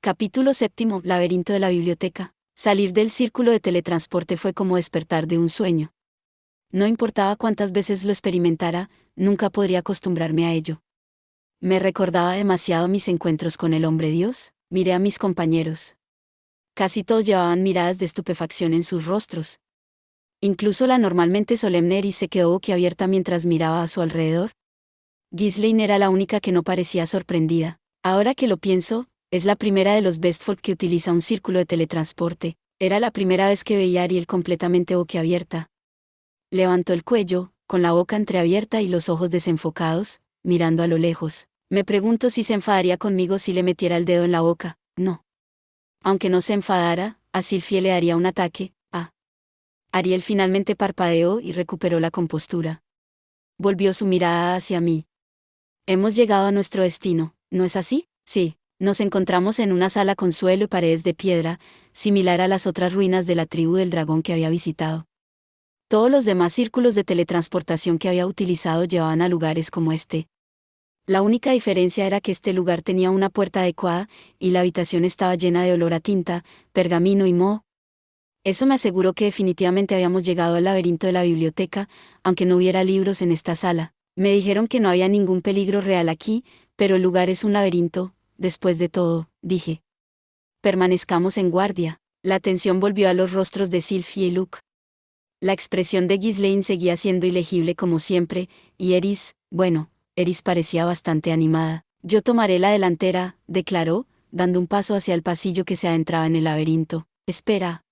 Capítulo séptimo. Laberinto de la biblioteca. Salir del círculo de teletransporte fue como despertar de un sueño. No importaba cuántas veces lo experimentara, nunca podría acostumbrarme a ello. Me recordaba demasiado mis encuentros con el hombre Dios. Miré a mis compañeros. Casi todos llevaban miradas de estupefacción en sus rostros. Incluso la normalmente solemne Eris se quedó boquiabierta mientras miraba a su alrededor. Ghislaine era la única que no parecía sorprendida. Ahora que lo pienso, es la primera de los Bestfolk que utiliza un círculo de teletransporte. Era la primera vez que veía a Ariel completamente boquiabierta. Levantó el cuello, con la boca entreabierta y los ojos desenfocados, mirando a lo lejos. Me pregunto si se enfadaría conmigo si le metiera el dedo en la boca. No. Aunque no se enfadara, a Sylphie le daría un ataque. Ariel finalmente parpadeó y recuperó la compostura. Volvió su mirada hacia mí. Hemos llegado a nuestro destino, ¿no es así? Sí. Nos encontramos en una sala con suelo y paredes de piedra, similar a las otras ruinas de la tribu del dragón que había visitado. Todos los demás círculos de teletransportación que había utilizado llevaban a lugares como este. La única diferencia era que este lugar tenía una puerta adecuada, y la habitación estaba llena de olor a tinta, pergamino y moho. Eso me aseguró que definitivamente habíamos llegado al laberinto de la biblioteca, aunque no hubiera libros en esta sala. Me dijeron que no había ningún peligro real aquí, pero el lugar es un laberinto. Después de todo, dije. Permanezcamos en guardia. La atención volvió a los rostros de Sylphie y Luke. La expresión de Ghislaine seguía siendo ilegible como siempre, y Eris parecía bastante animada. Yo tomaré la delantera, declaró, dando un paso hacia el pasillo que se adentraba en el laberinto. Espera.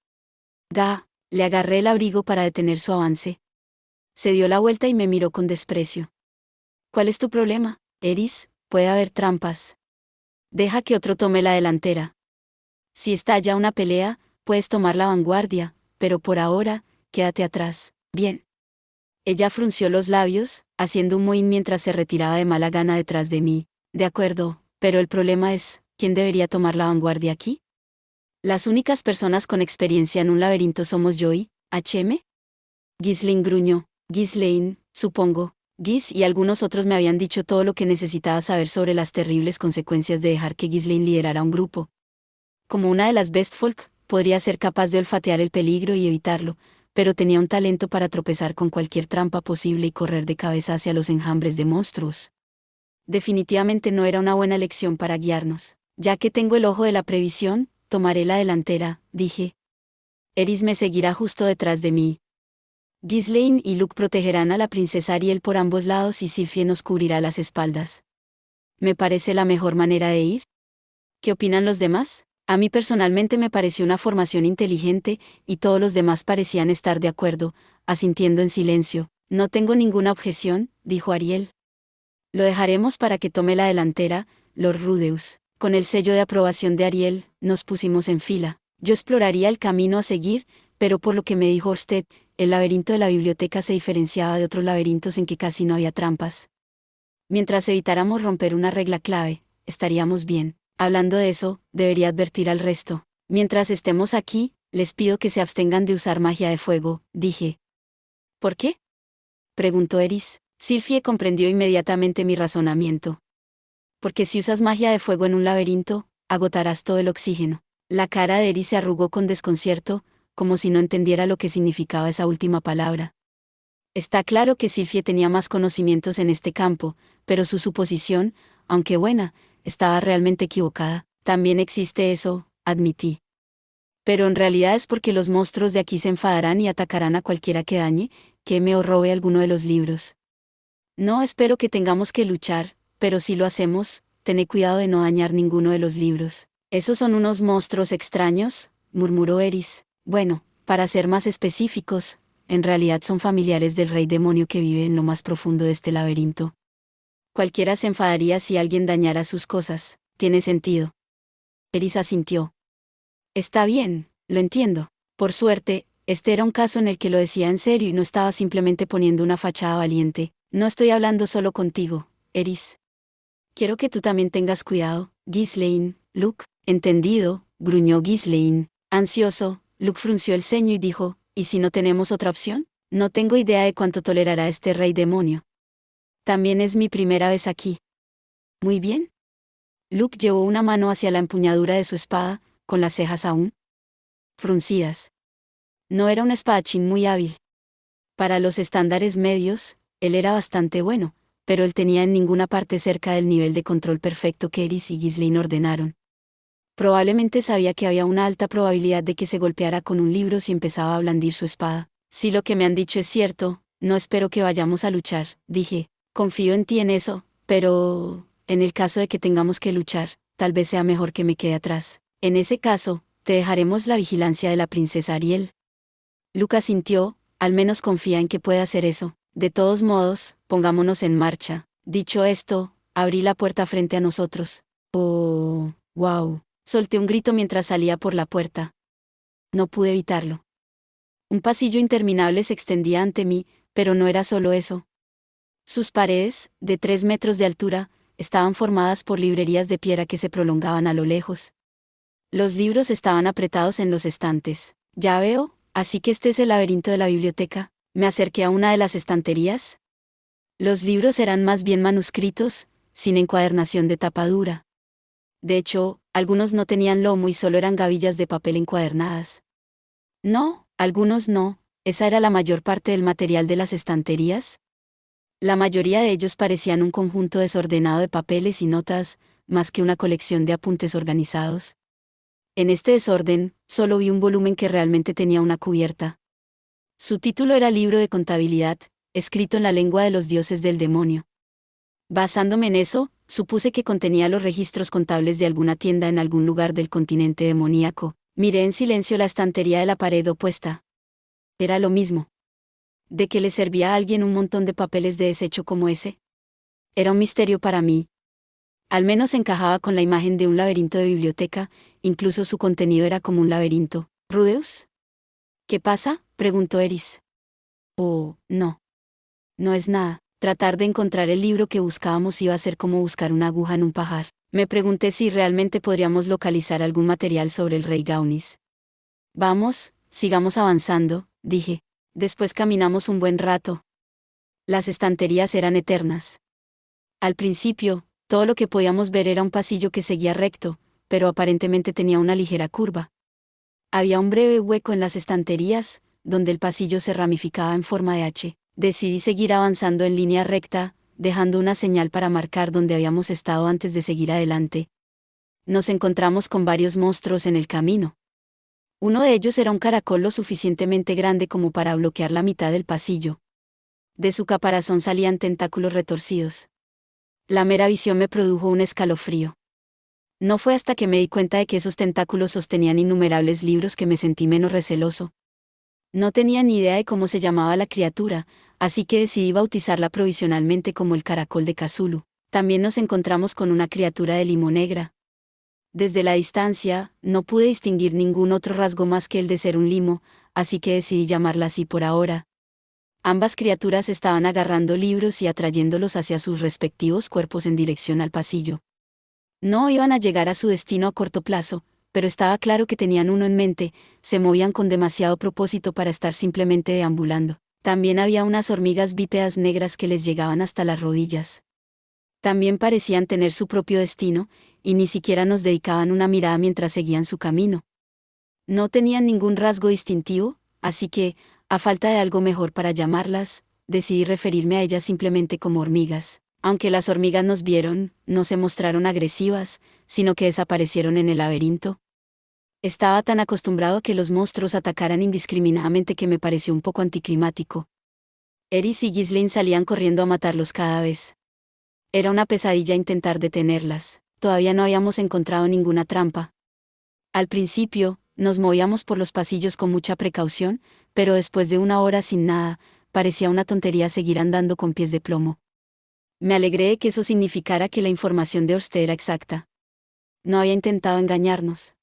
Le agarré el abrigo para detener su avance. Se dio la vuelta y me miró con desprecio. ¿Cuál es tu problema, Eris? Puede haber trampas. Deja que otro tome la delantera. Si estalla una pelea, puedes tomar la vanguardia, pero por ahora, quédate atrás. Bien. Ella frunció los labios, haciendo un mohín mientras se retiraba de mala gana detrás de mí. De acuerdo, pero el problema es, ¿quién debería tomar la vanguardia aquí? Las únicas personas con experiencia en un laberinto somos yo y H.M. Ghislaine gruñó. Ghislaine, supongo. Ghiz y algunos otros me habían dicho todo lo que necesitaba saber sobre las terribles consecuencias de dejar que Ghislaine liderara un grupo. Como una de las Bestfolk, podría ser capaz de olfatear el peligro y evitarlo, pero tenía un talento para tropezar con cualquier trampa posible y correr de cabeza hacia los enjambres de monstruos. Definitivamente no era una buena elección para guiarnos. Ya que tengo el ojo de la previsión, tomaré la delantera, dije. Eris me seguirá justo detrás de mí. Ghislaine y Luke protegerán a la princesa Ariel por ambos lados y Sylphie nos cubrirá las espaldas. ¿Me parece la mejor manera de ir? ¿Qué opinan los demás? A mí personalmente me pareció una formación inteligente, y todos los demás parecían estar de acuerdo, asintiendo en silencio. No tengo ninguna objeción, dijo Ariel. Lo dejaremos para que tome la delantera, Lord Rudeus. Con el sello de aprobación de Ariel, nos pusimos en fila. Yo exploraría el camino a seguir, pero por lo que me dijo Orsted, el laberinto de la biblioteca se diferenciaba de otros laberintos en que casi no había trampas. Mientras evitáramos romper una regla clave, estaríamos bien. Hablando de eso, debería advertir al resto. Mientras estemos aquí, les pido que se abstengan de usar magia de fuego, dije. ¿Por qué? Preguntó Eris. Sylphie comprendió inmediatamente mi razonamiento. Porque si usas magia de fuego en un laberinto, agotarás todo el oxígeno. La cara de Eris se arrugó con desconcierto, como si no entendiera lo que significaba esa última palabra. Está claro que Sylphie tenía más conocimientos en este campo, pero su suposición, aunque buena, estaba realmente equivocada. También existe eso, admití. Pero en realidad es porque los monstruos de aquí se enfadarán y atacarán a cualquiera que dañe, queme o robe alguno de los libros. No espero que tengamos que luchar, pero si lo hacemos, tened cuidado de no dañar ninguno de los libros. Esos son unos monstruos extraños, murmuró Eris. Bueno, para ser más específicos, en realidad son familiares del rey demonio que vive en lo más profundo de este laberinto. Cualquiera se enfadaría si alguien dañara sus cosas. Tiene sentido. Eris asintió. Está bien, lo entiendo. Por suerte, este era un caso en el que lo decía en serio y no estaba simplemente poniendo una fachada valiente. No estoy hablando solo contigo, Eris. Quiero que tú también tengas cuidado, Ghislaine. Luke. Entendido, gruñó Ghislaine. Ansioso, Luke frunció el ceño y dijo, ¿y si no tenemos otra opción? No tengo idea de cuánto tolerará este rey demonio. También es mi primera vez aquí. Muy bien. Luke llevó una mano hacia la empuñadura de su espada, con las cejas aún fruncidas. No era un espadachín muy hábil. Para los estándares medios, él era bastante bueno, pero él tenía en ninguna parte cerca del nivel de control perfecto que Eris y Ghislaine ordenaron. Probablemente sabía que había una alta probabilidad de que se golpeara con un libro si empezaba a blandir su espada. Si lo que me han dicho es cierto, no espero que vayamos a luchar, dije. Confío en ti en eso, pero, en el caso de que tengamos que luchar, tal vez sea mejor que me quede atrás. En ese caso, te dejaremos la vigilancia de la princesa Ariel. Lucas sintió, al menos confía en que pueda hacer eso. De todos modos, pongámonos en marcha. Dicho esto, abrí la puerta frente a nosotros. Oh, wow. Solté un grito mientras salía por la puerta. No pude evitarlo. Un pasillo interminable se extendía ante mí, pero no era solo eso. Sus paredes, de 3 metros de altura, estaban formadas por librerías de piedra que se prolongaban a lo lejos. Los libros estaban apretados en los estantes. Ya veo, así que este es el laberinto de la biblioteca. Me acerqué a una de las estanterías. Los libros eran más bien manuscritos, sin encuadernación de tapa dura. De hecho, algunos no tenían lomo y solo eran gavillas de papel encuadernadas. No, algunos no, esa era la mayor parte del material de las estanterías. La mayoría de ellos parecían un conjunto desordenado de papeles y notas, más que una colección de apuntes organizados. En este desorden, solo vi un volumen que realmente tenía una cubierta. Su título era Libro de Contabilidad, escrito en la lengua de los dioses del demonio. Basándome en eso, supuse que contenía los registros contables de alguna tienda en algún lugar del continente demoníaco. Miré en silencio la estantería de la pared opuesta. Era lo mismo. ¿De qué le servía a alguien un montón de papeles de desecho como ese? Era un misterio para mí. Al menos encajaba con la imagen de un laberinto de biblioteca, incluso su contenido era como un laberinto. ¿Rudeus? ¿Qué pasa?, preguntó Eris. Oh, no. No es nada. Tratar de encontrar el libro que buscábamos iba a ser como buscar una aguja en un pajar. Me pregunté si realmente podríamos localizar algún material sobre el rey Gaunis. Vamos, sigamos avanzando, dije. Después caminamos un buen rato. Las estanterías eran eternas. Al principio, todo lo que podíamos ver era un pasillo que seguía recto, pero aparentemente tenía una ligera curva. Había un breve hueco en las estanterías, donde el pasillo se ramificaba en forma de H. Decidí seguir avanzando en línea recta, dejando una señal para marcar donde habíamos estado antes de seguir adelante. Nos encontramos con varios monstruos en el camino. Uno de ellos era un caracol lo suficientemente grande como para bloquear la mitad del pasillo. De su caparazón salían tentáculos retorcidos. La mera visión me produjo un escalofrío. No fue hasta que me di cuenta de que esos tentáculos sostenían innumerables libros que me sentí menos receloso. No tenía ni idea de cómo se llamaba la criatura, así que decidí bautizarla provisionalmente como el caracol de Cthulhu. También nos encontramos con una criatura de limo negra. Desde la distancia, no pude distinguir ningún otro rasgo más que el de ser un limo, así que decidí llamarla así por ahora. Ambas criaturas estaban agarrando libros y atrayéndolos hacia sus respectivos cuerpos en dirección al pasillo. No iban a llegar a su destino a corto plazo, pero estaba claro que tenían uno en mente, se movían con demasiado propósito para estar simplemente deambulando. También había unas hormigas bípedas negras que les llegaban hasta las rodillas. También parecían tener su propio destino, y ni siquiera nos dedicaban una mirada mientras seguían su camino. No tenían ningún rasgo distintivo, así que, a falta de algo mejor para llamarlas, decidí referirme a ellas simplemente como hormigas. Aunque las hormigas nos vieron, no se mostraron agresivas, sino que desaparecieron en el laberinto. Estaba tan acostumbrado a que los monstruos atacaran indiscriminadamente que me pareció un poco anticlimático. Eris y Ghislaine salían corriendo a matarlos cada vez. Era una pesadilla intentar detenerlas. Todavía no habíamos encontrado ninguna trampa. Al principio, nos movíamos por los pasillos con mucha precaución, pero después de una hora sin nada, parecía una tontería seguir andando con pies de plomo. Me alegré de que eso significara que la información de Orste era exacta. No había intentado engañarnos.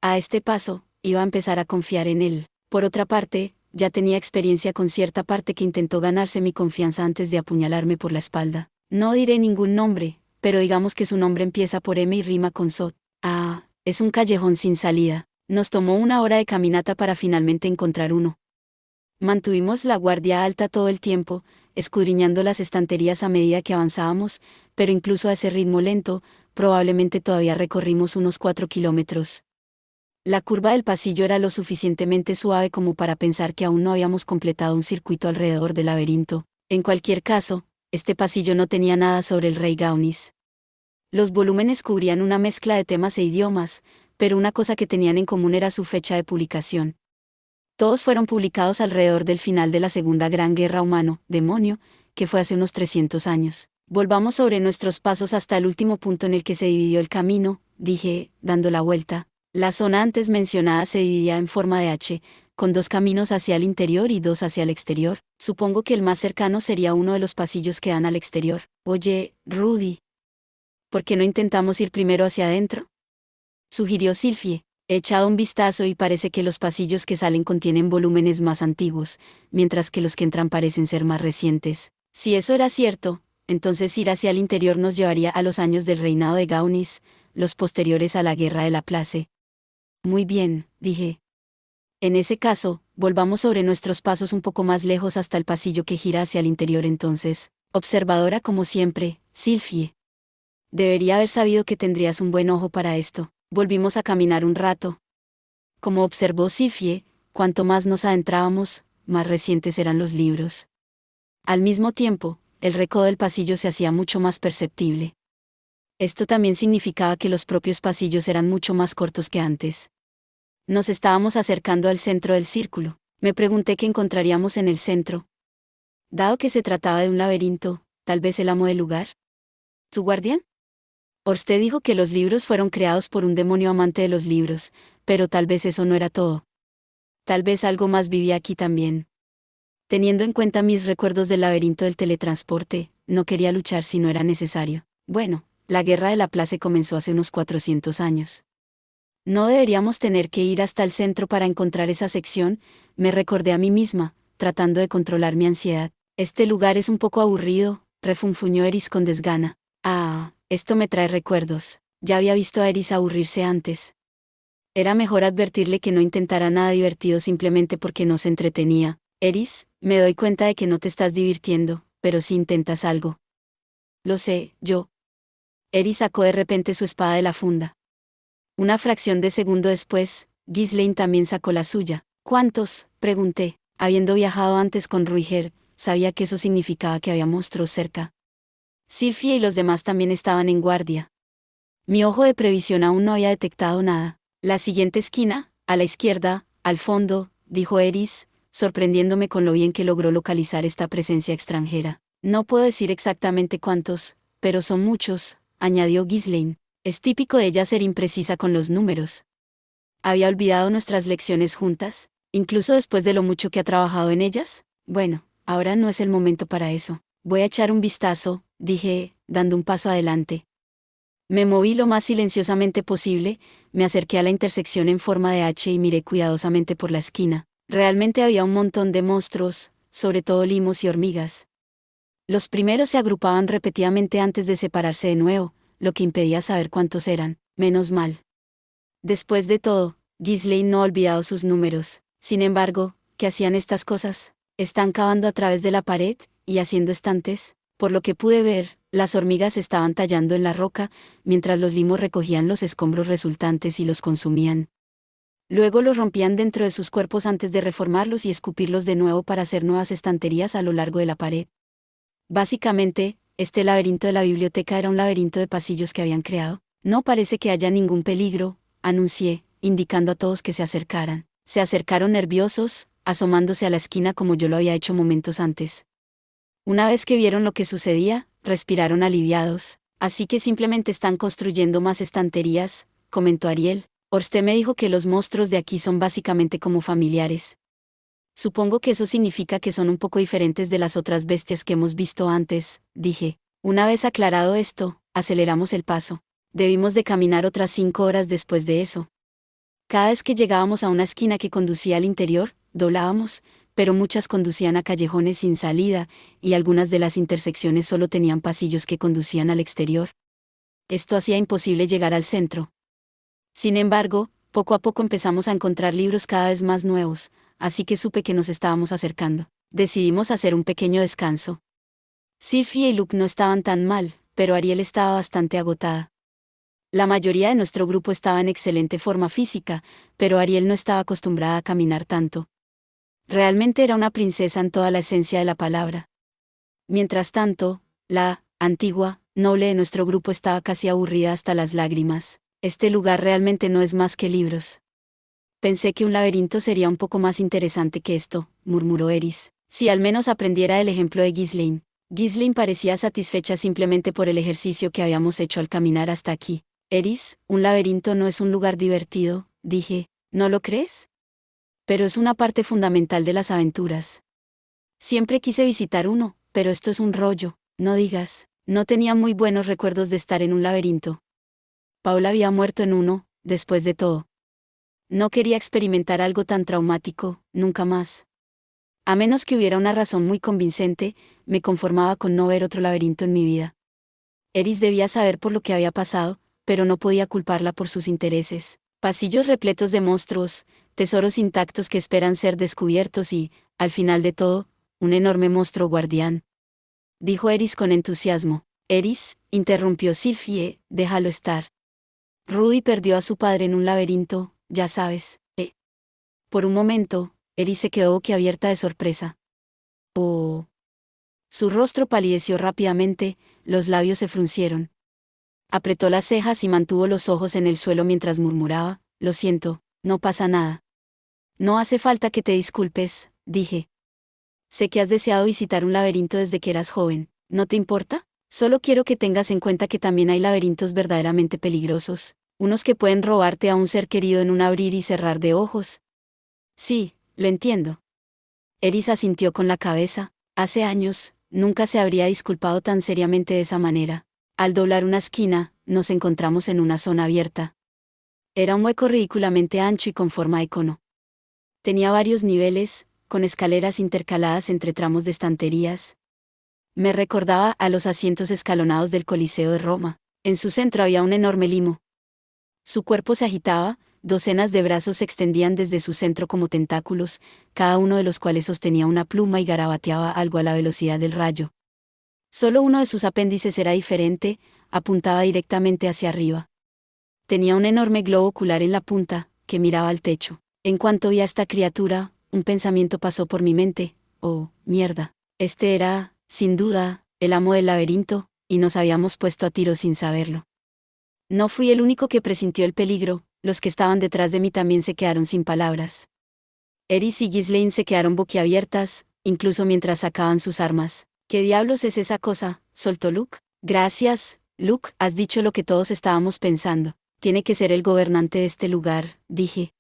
A este paso, iba a empezar a confiar en él. Por otra parte, ya tenía experiencia con cierta parte que intentó ganarse mi confianza antes de apuñalarme por la espalda. No diré ningún nombre, pero digamos que su nombre empieza por M y rima con Sot. Ah, es un callejón sin salida. Nos tomó una hora de caminata para finalmente encontrar uno. Mantuvimos la guardia alta todo el tiempo, escudriñando las estanterías a medida que avanzábamos, pero incluso a ese ritmo lento, probablemente todavía recorrimos unos 4 kilómetros. La curva del pasillo era lo suficientemente suave como para pensar que aún no habíamos completado un circuito alrededor del laberinto. En cualquier caso, este pasillo no tenía nada sobre el rey Gaunis. Los volúmenes cubrían una mezcla de temas e idiomas, pero una cosa que tenían en común era su fecha de publicación. Todos fueron publicados alrededor del final de la Segunda Gran Guerra Humano-Demonio, que fue hace unos 300 años. Volvamos sobre nuestros pasos hasta el último punto en el que se dividió el camino, dije, dando la vuelta. La zona antes mencionada se dividía en forma de H, con 2 caminos hacia el interior y 2 hacia el exterior. Supongo que el más cercano sería uno de los pasillos que dan al exterior. Oye, Rudy, ¿por qué no intentamos ir primero hacia adentro?, sugirió Sylphie. He echado un vistazo y parece que los pasillos que salen contienen volúmenes más antiguos, mientras que los que entran parecen ser más recientes. Si eso era cierto, entonces ir hacia el interior nos llevaría a los años del reinado de Gaunis, los posteriores a la guerra de la Place. Muy bien, dije. En ese caso, volvamos sobre nuestros pasos un poco más lejos hasta el pasillo que gira hacia el interior entonces. Observadora como siempre, Sylphie. Debería haber sabido que tendrías un buen ojo para esto. Volvimos a caminar un rato. Como observó Sylphie, cuanto más nos adentrábamos, más recientes eran los libros. Al mismo tiempo, el recodo del pasillo se hacía mucho más perceptible. Esto también significaba que los propios pasillos eran mucho más cortos que antes. Nos estábamos acercando al centro del círculo. Me pregunté qué encontraríamos en el centro. Dado que se trataba de un laberinto, tal vez el amo del lugar. ¿Su guardián? Orsted dijo que los libros fueron creados por un demonio amante de los libros, pero tal vez eso no era todo. Tal vez algo más vivía aquí también. Teniendo en cuenta mis recuerdos del laberinto del teletransporte, no quería luchar si no era necesario. Bueno, la guerra de la Place comenzó hace unos 400 años. No deberíamos tener que ir hasta el centro para encontrar esa sección, me recordé a mí misma, tratando de controlar mi ansiedad. Este lugar es un poco aburrido, refunfuñó Eris con desgana. Ah, esto me trae recuerdos. Ya había visto a Eris aburrirse antes. Era mejor advertirle que no intentara nada divertido simplemente porque no se entretenía. Eris, me doy cuenta de que no te estás divirtiendo, pero si intentas algo. Lo sé, yo. Eris sacó de repente su espada de la funda. Una fracción de segundo después, Ghislaine también sacó la suya. ¿Cuántos?, pregunté. Habiendo viajado antes con Ruiger, sabía que eso significaba que había monstruos cerca. Sylphie y los demás también estaban en guardia. Mi ojo de previsión aún no había detectado nada. La siguiente esquina, a la izquierda, al fondo, dijo Eris, sorprendiéndome con lo bien que logró localizar esta presencia extranjera. No puedo decir exactamente cuántos, pero son muchos, añadió Ghislaine. Es típico de ella ser imprecisa con los números. ¿Había olvidado nuestras lecciones juntas, incluso después de lo mucho que ha trabajado en ellas? Bueno, ahora no es el momento para eso. Voy a echar un vistazo, dije, dando un paso adelante. Me moví lo más silenciosamente posible, me acerqué a la intersección en forma de H y miré cuidadosamente por la esquina. Realmente había un montón de monstruos, sobre todo limos y hormigas. Los primeros se agrupaban repetidamente antes de separarse de nuevo, lo que impedía saber cuántos eran. Menos mal. Después de todo, Ghislaine no ha olvidado sus números. Sin embargo, ¿qué hacían estas cosas? Están cavando a través de la pared y haciendo estantes. Por lo que pude ver, las hormigas estaban tallando en la roca, mientras los limos recogían los escombros resultantes y los consumían. Luego los rompían dentro de sus cuerpos antes de reformarlos y escupirlos de nuevo para hacer nuevas estanterías a lo largo de la pared. Básicamente, este laberinto de la biblioteca era un laberinto de pasillos que habían creado. No parece que haya ningún peligro, anuncié, indicando a todos que se acercaran. Se acercaron nerviosos, asomándose a la esquina como yo lo había hecho momentos antes. Una vez que vieron lo que sucedía, respiraron aliviados. Así que simplemente están construyendo más estanterías, comentó Ariel. Orsted me dijo que los monstruos de aquí son básicamente como familiares. Supongo que eso significa que son un poco diferentes de las otras bestias que hemos visto antes, dije. Una vez aclarado esto, aceleramos el paso. Debimos de caminar otras 5 horas después de eso. Cada vez que llegábamos a una esquina que conducía al interior, doblábamos, pero muchas conducían a callejones sin salida, y algunas de las intersecciones solo tenían pasillos que conducían al exterior. Esto hacía imposible llegar al centro. Sin embargo, poco a poco empezamos a encontrar libros cada vez más nuevos, así que supe que nos estábamos acercando. Decidimos hacer un pequeño descanso. Sylphie y Luke no estaban tan mal, pero Ariel estaba bastante agotada. La mayoría de nuestro grupo estaba en excelente forma física, pero Ariel no estaba acostumbrada a caminar tanto. Realmente era una princesa en toda la esencia de la palabra. Mientras tanto, la antigua, noble de nuestro grupo estaba casi aburrida hasta las lágrimas. Este lugar realmente no es más que libros. Pensé que un laberinto sería un poco más interesante que esto, murmuró Eris. Si al menos aprendiera el ejemplo de Ghislaine. Ghislaine parecía satisfecha simplemente por el ejercicio que habíamos hecho al caminar hasta aquí. Eris, un laberinto no es un lugar divertido, dije. ¿No lo crees? Pero es una parte fundamental de las aventuras. Siempre quise visitar uno, pero esto es un rollo, no digas. No tenía muy buenos recuerdos de estar en un laberinto. Paula había muerto en uno, después de todo. No quería experimentar algo tan traumático, nunca más. A menos que hubiera una razón muy convincente, me conformaba con no ver otro laberinto en mi vida. Eris debía saber por lo que había pasado, pero no podía culparla por sus intereses. Pasillos repletos de monstruos, tesoros intactos que esperan ser descubiertos y, al final de todo, un enorme monstruo guardián. Dijo Eris con entusiasmo. Eris, interrumpió Sylphie, déjalo estar. Rudy perdió a su padre en un laberinto, ya sabes. Por un momento, Eris se quedó boquiabierta de sorpresa. Oh. Su rostro palideció rápidamente, los labios se fruncieron. Apretó las cejas y mantuvo los ojos en el suelo mientras murmuraba, lo siento, no pasa nada. No hace falta que te disculpes, dije. Sé que has deseado visitar un laberinto desde que eras joven, ¿no te importa? Solo quiero que tengas en cuenta que también hay laberintos verdaderamente peligrosos, unos que pueden robarte a un ser querido en un abrir y cerrar de ojos. Sí, lo entiendo. Eris asintió con la cabeza. Hace años, nunca se habría disculpado tan seriamente de esa manera. Al doblar una esquina, nos encontramos en una zona abierta. Era un hueco ridículamente ancho y con forma de cono. Tenía varios niveles, con escaleras intercaladas entre tramos de estanterías. Me recordaba a los asientos escalonados del Coliseo de Roma. En su centro había un enorme limo. Su cuerpo se agitaba, docenas de brazos se extendían desde su centro como tentáculos, cada uno de los cuales sostenía una pluma y garabateaba algo a la velocidad del rayo. Solo uno de sus apéndices era diferente, apuntaba directamente hacia arriba. Tenía un enorme globo ocular en la punta, que miraba al techo. En cuanto vi a esta criatura, un pensamiento pasó por mi mente. Oh, mierda. Este era, sin duda, el amo del laberinto, y nos habíamos puesto a tiro sin saberlo. No fui el único que presintió el peligro, los que estaban detrás de mí también se quedaron sin palabras. Eris y Ghislaine se quedaron boquiabiertas, incluso mientras sacaban sus armas. ¿Qué diablos es esa cosa?, soltó Luke. Gracias, Luke, has dicho lo que todos estábamos pensando. Tiene que ser el gobernante de este lugar, dije.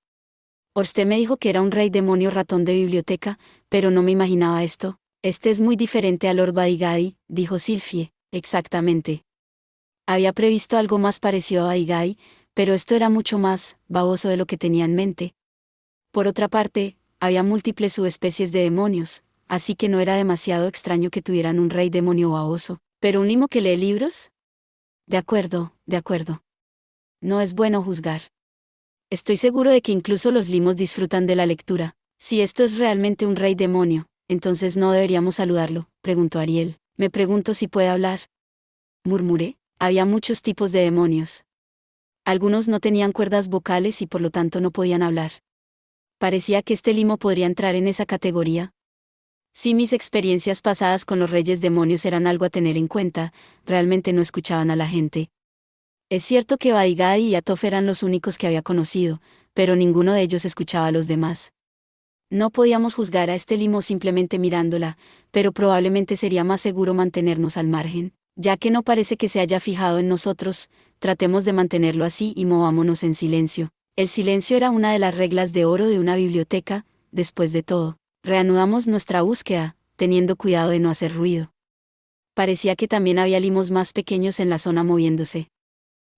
Orste me dijo que era un rey demonio ratón de biblioteca, pero no me imaginaba esto. Este es muy diferente a Lord Baigadi, dijo Sylphie. Exactamente. Había previsto algo más parecido a Baigadi, pero esto era mucho más baboso de lo que tenía en mente. Por otra parte, había múltiples subespecies de demonios, así que no era demasiado extraño que tuvieran un rey demonio baboso. ¿Pero un limo que lee libros? De acuerdo, de acuerdo. No es bueno juzgar. Estoy seguro de que incluso los limos disfrutan de la lectura. Si esto es realmente un rey demonio, entonces no deberíamos saludarlo, preguntó Ariel. Me pregunto si puede hablar. Murmuré. Había muchos tipos de demonios. Algunos no tenían cuerdas vocales y por lo tanto no podían hablar. Parecía que este limo podría entrar en esa categoría. Si mis experiencias pasadas con los reyes demonios eran algo a tener en cuenta, realmente no escuchaban a la gente. Es cierto que Baigadi y Atof eran los únicos que había conocido, pero ninguno de ellos escuchaba a los demás. No podíamos juzgar a este limo simplemente mirándola, pero probablemente sería más seguro mantenernos al margen. Ya que no parece que se haya fijado en nosotros, tratemos de mantenerlo así y movámonos en silencio. El silencio era una de las reglas de oro de una biblioteca, después de todo. Reanudamos nuestra búsqueda, teniendo cuidado de no hacer ruido. Parecía que también había limos más pequeños en la zona moviéndose.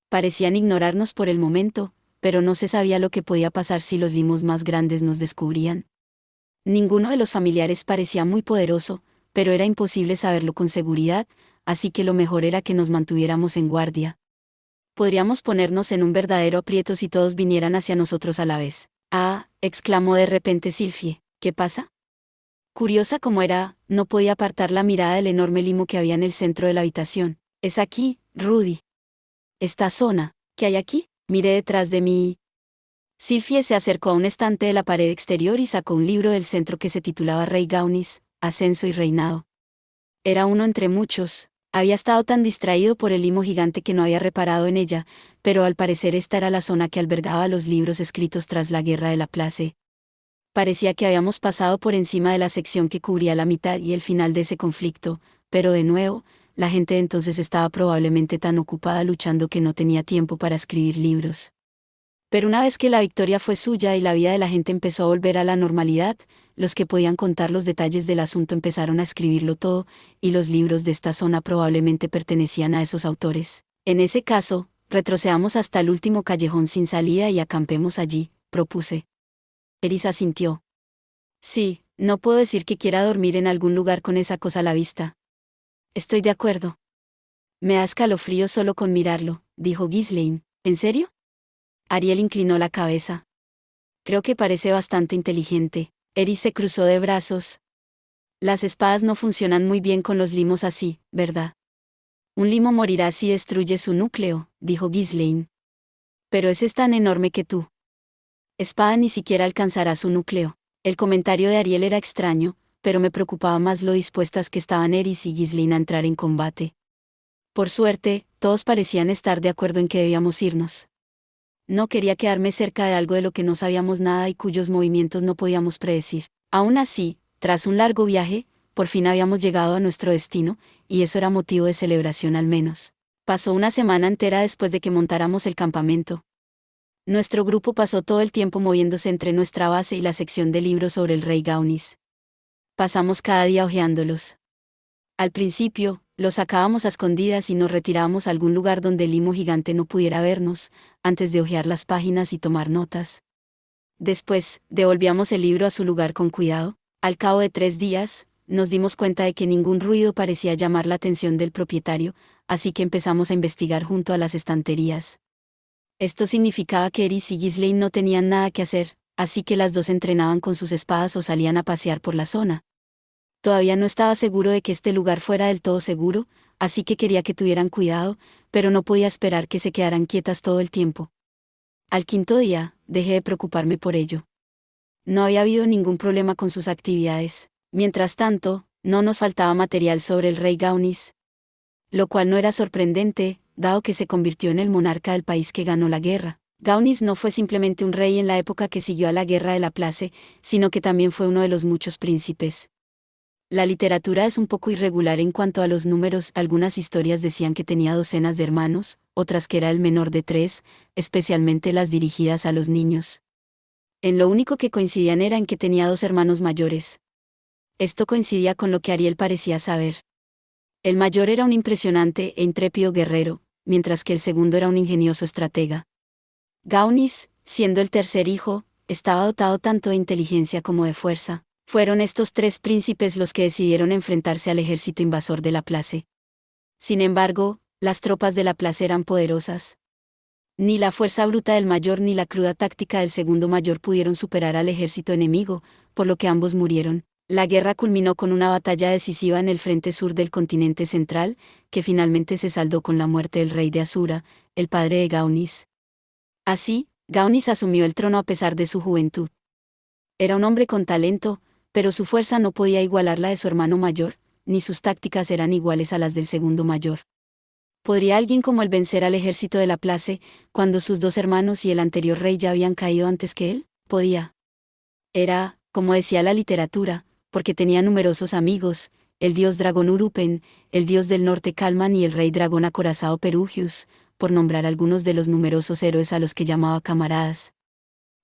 Parecían ignorarnos por el momento, pero no se sabía lo que podía pasar si los limos más grandes nos descubrían. Ninguno de los familiares parecía muy poderoso, pero era imposible saberlo con seguridad, así que lo mejor era que nos mantuviéramos en guardia. Podríamos ponernos en un verdadero aprieto si todos vinieran hacia nosotros a la vez. Ah, exclamó de repente Sylphie, ¿qué pasa? Curiosa como era, no podía apartar la mirada del enorme limo que había en el centro de la habitación. Es aquí, Rudy. Esta zona, ¿Qué hay aquí? Miré detrás de mí. Sylphie se acercó a un estante de la pared exterior y sacó un libro del centro que se titulaba Rey Gaunis, Ascenso y Reinado. Era uno entre muchos. Había estado tan distraído por el limo gigante que no había reparado en ella, pero al parecer esta era la zona que albergaba los libros escritos tras la guerra de la Place. Parecía que habíamos pasado por encima de la sección que cubría la mitad y el final de ese conflicto, pero de nuevo, la gente de entonces estaba probablemente tan ocupada luchando que no tenía tiempo para escribir libros. Pero una vez que la victoria fue suya y la vida de la gente empezó a volver a la normalidad, los que podían contar los detalles del asunto empezaron a escribirlo todo, y los libros de esta zona probablemente pertenecían a esos autores. En ese caso, retrocedamos hasta el último callejón sin salida y acampemos allí, propuse. Eris asintió. Sí, no puedo decir que quiera dormir en algún lugar con esa cosa a la vista. Estoy de acuerdo. Me da escalofrío solo con mirarlo, dijo Ghislaine. ¿En serio? Ariel inclinó la cabeza. Creo que parece bastante inteligente. Eris se cruzó de brazos. Las espadas no funcionan muy bien con los limos así, ¿verdad? Un limo morirá si destruye su núcleo, dijo Ghislaine. Pero ese es tan enorme que tú. Espada ni siquiera alcanzará su núcleo. El comentario de Ariel era extraño, pero me preocupaba más lo dispuestas que estaban Eris y Ghislaine a entrar en combate. Por suerte, todos parecían estar de acuerdo en que debíamos irnos. No quería quedarme cerca de algo de lo que no sabíamos nada y cuyos movimientos no podíamos predecir. Aún así, tras un largo viaje, por fin habíamos llegado a nuestro destino, y eso era motivo de celebración al menos. Pasó una semana entera después de que montáramos el campamento. Nuestro grupo pasó todo el tiempo moviéndose entre nuestra base y la sección de libros sobre el rey Gaunis. Pasamos cada día hojeándolos. Al principio, los sacábamos a escondidas y nos retirábamos a algún lugar donde el limo gigante no pudiera vernos, antes de hojear las páginas y tomar notas. Después, devolvíamos el libro a su lugar con cuidado. Al cabo de 3 días, nos dimos cuenta de que ningún ruido parecía llamar la atención del propietario, así que empezamos a investigar junto a las estanterías. Esto significaba que Eris y Ghislaine no tenían nada que hacer, así que las dos entrenaban con sus espadas o salían a pasear por la zona. Todavía no estaba seguro de que este lugar fuera del todo seguro, así que quería que tuvieran cuidado, pero no podía esperar que se quedaran quietas todo el tiempo. Al 5.º día, dejé de preocuparme por ello. No había habido ningún problema con sus actividades. Mientras tanto, no nos faltaba material sobre el rey Gaunis. Lo cual no era sorprendente, dado que se convirtió en el monarca del país que ganó la guerra. Gaunis no fue simplemente un rey en la época que siguió a la guerra de la Place, sino que también fue uno de los muchos príncipes. La literatura es un poco irregular en cuanto a los números. Algunas historias decían que tenía docenas de hermanos, otras que era el menor de 3, especialmente las dirigidas a los niños. En lo único que coincidían era en que tenía 2 hermanos mayores. Esto coincidía con lo que Ariel parecía saber. El mayor era un impresionante e intrépido guerrero, mientras que el segundo era un ingenioso estratega. Gaunis, siendo el tercer hijo, estaba dotado tanto de inteligencia como de fuerza. Fueron estos 3 príncipes los que decidieron enfrentarse al ejército invasor de la Place. Sin embargo, las tropas de la Place eran poderosas. Ni la fuerza bruta del mayor ni la cruda táctica del segundo mayor pudieron superar al ejército enemigo, por lo que ambos murieron. La guerra culminó con una batalla decisiva en el frente sur del continente central, que finalmente se saldó con la muerte del rey de Asura, el padre de Gaunis. Así, Gaunis asumió el trono a pesar de su juventud. Era un hombre con talento, pero su fuerza no podía igualar la de su hermano mayor, ni sus tácticas eran iguales a las del segundo mayor. ¿Podría alguien como él vencer al ejército de la Place, cuando sus 2 hermanos y el anterior rey ya habían caído antes que él? Podía. Era, como decía la literatura, porque tenía numerosos amigos, el dios dragón Urupen, el dios del norte Calman y el rey dragón acorazado Perugius, por nombrar algunos de los numerosos héroes a los que llamaba camaradas.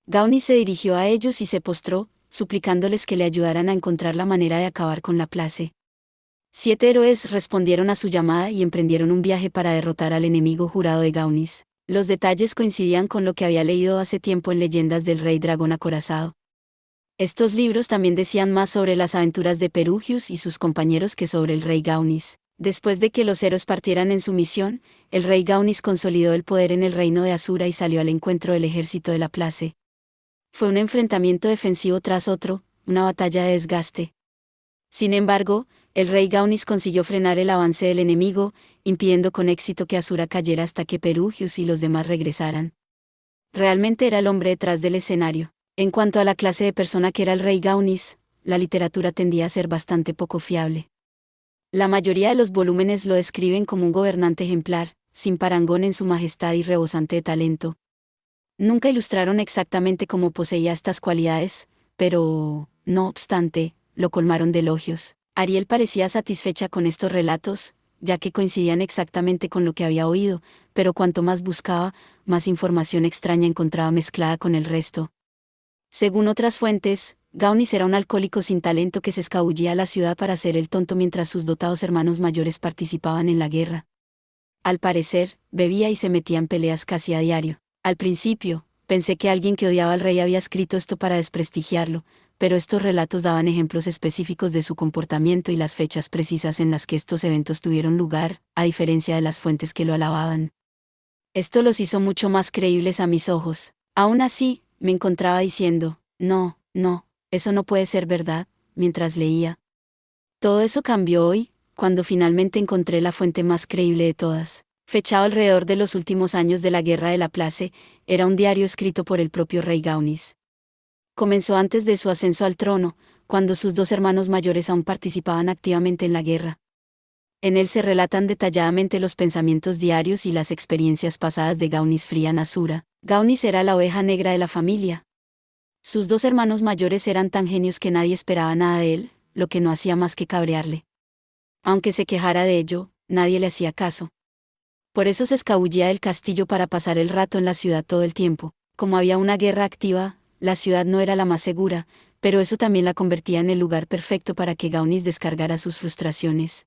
Gaunis se dirigió a ellos y se postró, suplicándoles que le ayudaran a encontrar la manera de acabar con la Place. 7 héroes respondieron a su llamada y emprendieron un viaje para derrotar al enemigo jurado de Gaunis. Los detalles coincidían con lo que había leído hace tiempo en leyendas del rey dragón acorazado. Estos libros también decían más sobre las aventuras de Perugius y sus compañeros que sobre el rey Gaunis. Después de que los héroes partieran en su misión, el rey Gaunis consolidó el poder en el reino de Asura y salió al encuentro del ejército de la Place. Fue un enfrentamiento defensivo tras otro, una batalla de desgaste. Sin embargo, El rey Gaunis consiguió frenar el avance del enemigo, impidiendo con éxito que Asura cayera hasta que Perugius y los demás regresaran. Realmente era el hombre detrás del escenario. En cuanto a la clase de persona que era el rey Gaunis, la literatura tendía a ser bastante poco fiable. La mayoría de los volúmenes lo describen como un gobernante ejemplar, sin parangón en su majestad y rebosante de talento. Nunca ilustraron exactamente cómo poseía estas cualidades, pero, no obstante, lo colmaron de elogios. Ariel parecía satisfecha con estos relatos, ya que coincidían exactamente con lo que había oído, pero cuanto más buscaba, más información extraña encontraba mezclada con el resto. Según otras fuentes, Gaunis era un alcohólico sin talento que se escabullía a la ciudad para hacer el tonto mientras sus dotados hermanos mayores participaban en la guerra. Al parecer, bebía y se metía en peleas casi a diario. Al principio, pensé que alguien que odiaba al rey había escrito esto para desprestigiarlo, pero estos relatos daban ejemplos específicos de su comportamiento y las fechas precisas en las que estos eventos tuvieron lugar, a diferencia de las fuentes que lo alababan. Esto los hizo mucho más creíbles a mis ojos. Aún así, me encontraba diciendo, no, eso no puede ser verdad, mientras leía. Todo eso cambió hoy, cuando finalmente encontré la fuente más creíble de todas. Fechado alrededor de los últimos años de la Guerra de la Place, era un diario escrito por el propio rey Gaunis. Comenzó antes de su ascenso al trono, cuando sus dos hermanos mayores aún participaban activamente en la guerra. En él se relatan detalladamente los pensamientos diarios y las experiencias pasadas de Gaunis Frian Asura. Gaunis era la oveja negra de la familia. Sus dos hermanos mayores eran tan genios que nadie esperaba nada de él, lo que no hacía más que cabrearle. Aunque se quejara de ello, nadie le hacía caso. Por eso se escabullía del castillo para pasar el rato en la ciudad todo el tiempo. Como había una guerra activa, la ciudad no era la más segura, pero eso también la convertía en el lugar perfecto para que Gaunis descargara sus frustraciones.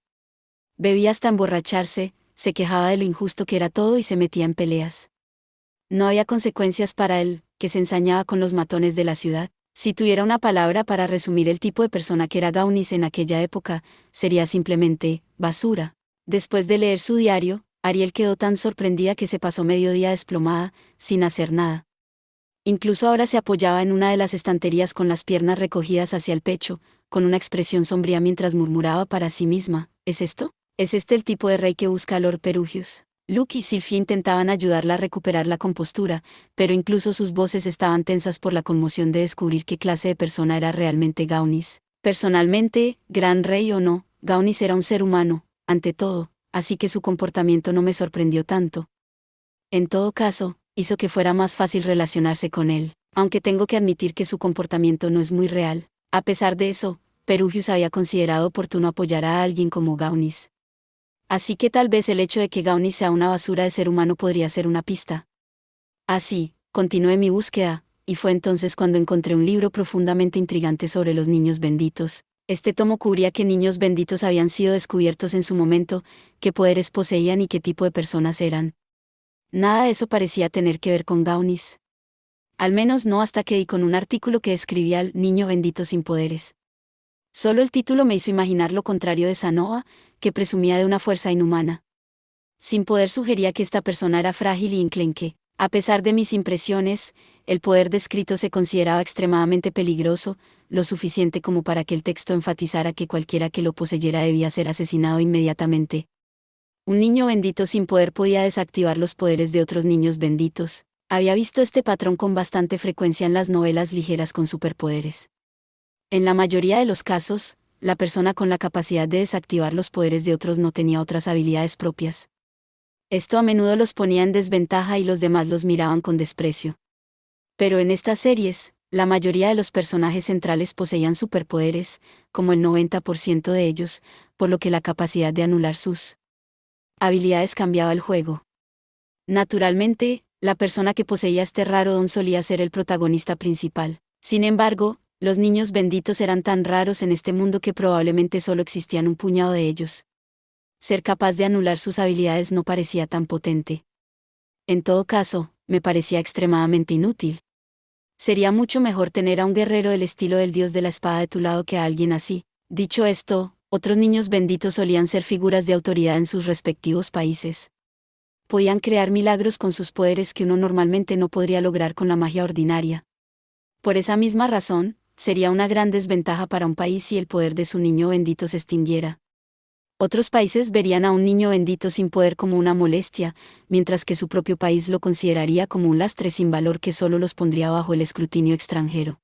Bebía hasta emborracharse, se quejaba de lo injusto que era todo y se metía en peleas. No había consecuencias para él, que se ensañaba con los matones de la ciudad. Si tuviera una palabra para resumir el tipo de persona que era Gaunis en aquella época, sería simplemente, basura. Después de leer su diario, Ariel quedó tan sorprendida que se pasó medio día desplomada, sin hacer nada. Incluso ahora se apoyaba en una de las estanterías con las piernas recogidas hacia el pecho, con una expresión sombría mientras murmuraba para sí misma, ¿es esto? ¿Es este el tipo de rey que busca a Lord Perugius? Luke y Sylvie intentaban ayudarla a recuperar la compostura, pero incluso sus voces estaban tensas por la conmoción de descubrir qué clase de persona era realmente Gaunis. Personalmente, gran rey o no, Gaunis era un ser humano, ante todo, así que su comportamiento no me sorprendió tanto. En todo caso, hizo que fuera más fácil relacionarse con él, aunque tengo que admitir que su comportamiento no es muy real. A pesar de eso, Perugius había considerado oportuno apoyar a alguien como Gaunis. Así que tal vez el hecho de que Gaunis sea una basura de ser humano podría ser una pista. Así, continué mi búsqueda, y fue entonces cuando encontré un libro profundamente intrigante sobre los niños benditos. Este tomo cubría qué niños benditos habían sido descubiertos en su momento, qué poderes poseían y qué tipo de personas eran. Nada de eso parecía tener que ver con Gaunis. Al menos no hasta que di con un artículo que describía al niño bendito sin poderes. Solo el título me hizo imaginar lo contrario de Sanova, que presumía de una fuerza inhumana. Sin poder sugería que esta persona era frágil y enclenque. A pesar de mis impresiones, el poder descrito se consideraba extremadamente peligroso, lo suficiente como para que el texto enfatizara que cualquiera que lo poseyera debía ser asesinado inmediatamente. Un niño bendito sin poder podía desactivar los poderes de otros niños benditos. Había visto este patrón con bastante frecuencia en las novelas ligeras con superpoderes. En la mayoría de los casos, la persona con la capacidad de desactivar los poderes de otros no tenía otras habilidades propias. Esto a menudo los ponía en desventaja y los demás los miraban con desprecio. Pero en estas series, la mayoría de los personajes centrales poseían superpoderes, como el 90% de ellos, por lo que la capacidad de anular sus habilidades cambiaba el juego. Naturalmente, la persona que poseía este raro don solía ser el protagonista principal. Sin embargo, los niños benditos eran tan raros en este mundo que probablemente solo existían un puñado de ellos. Ser capaz de anular sus habilidades no parecía tan potente. En todo caso, me parecía extremadamente inútil. Sería mucho mejor tener a un guerrero del estilo del dios de la espada de tu lado que a alguien así. Dicho esto, otros niños benditos solían ser figuras de autoridad en sus respectivos países. Podían crear milagros con sus poderes que uno normalmente no podría lograr con la magia ordinaria. Por esa misma razón, sería una gran desventaja para un país si el poder de su niño bendito se extinguiera. Otros países verían a un niño bendito sin poder como una molestia, mientras que su propio país lo consideraría como un lastre sin valor que solo los pondría bajo el escrutinio extranjero.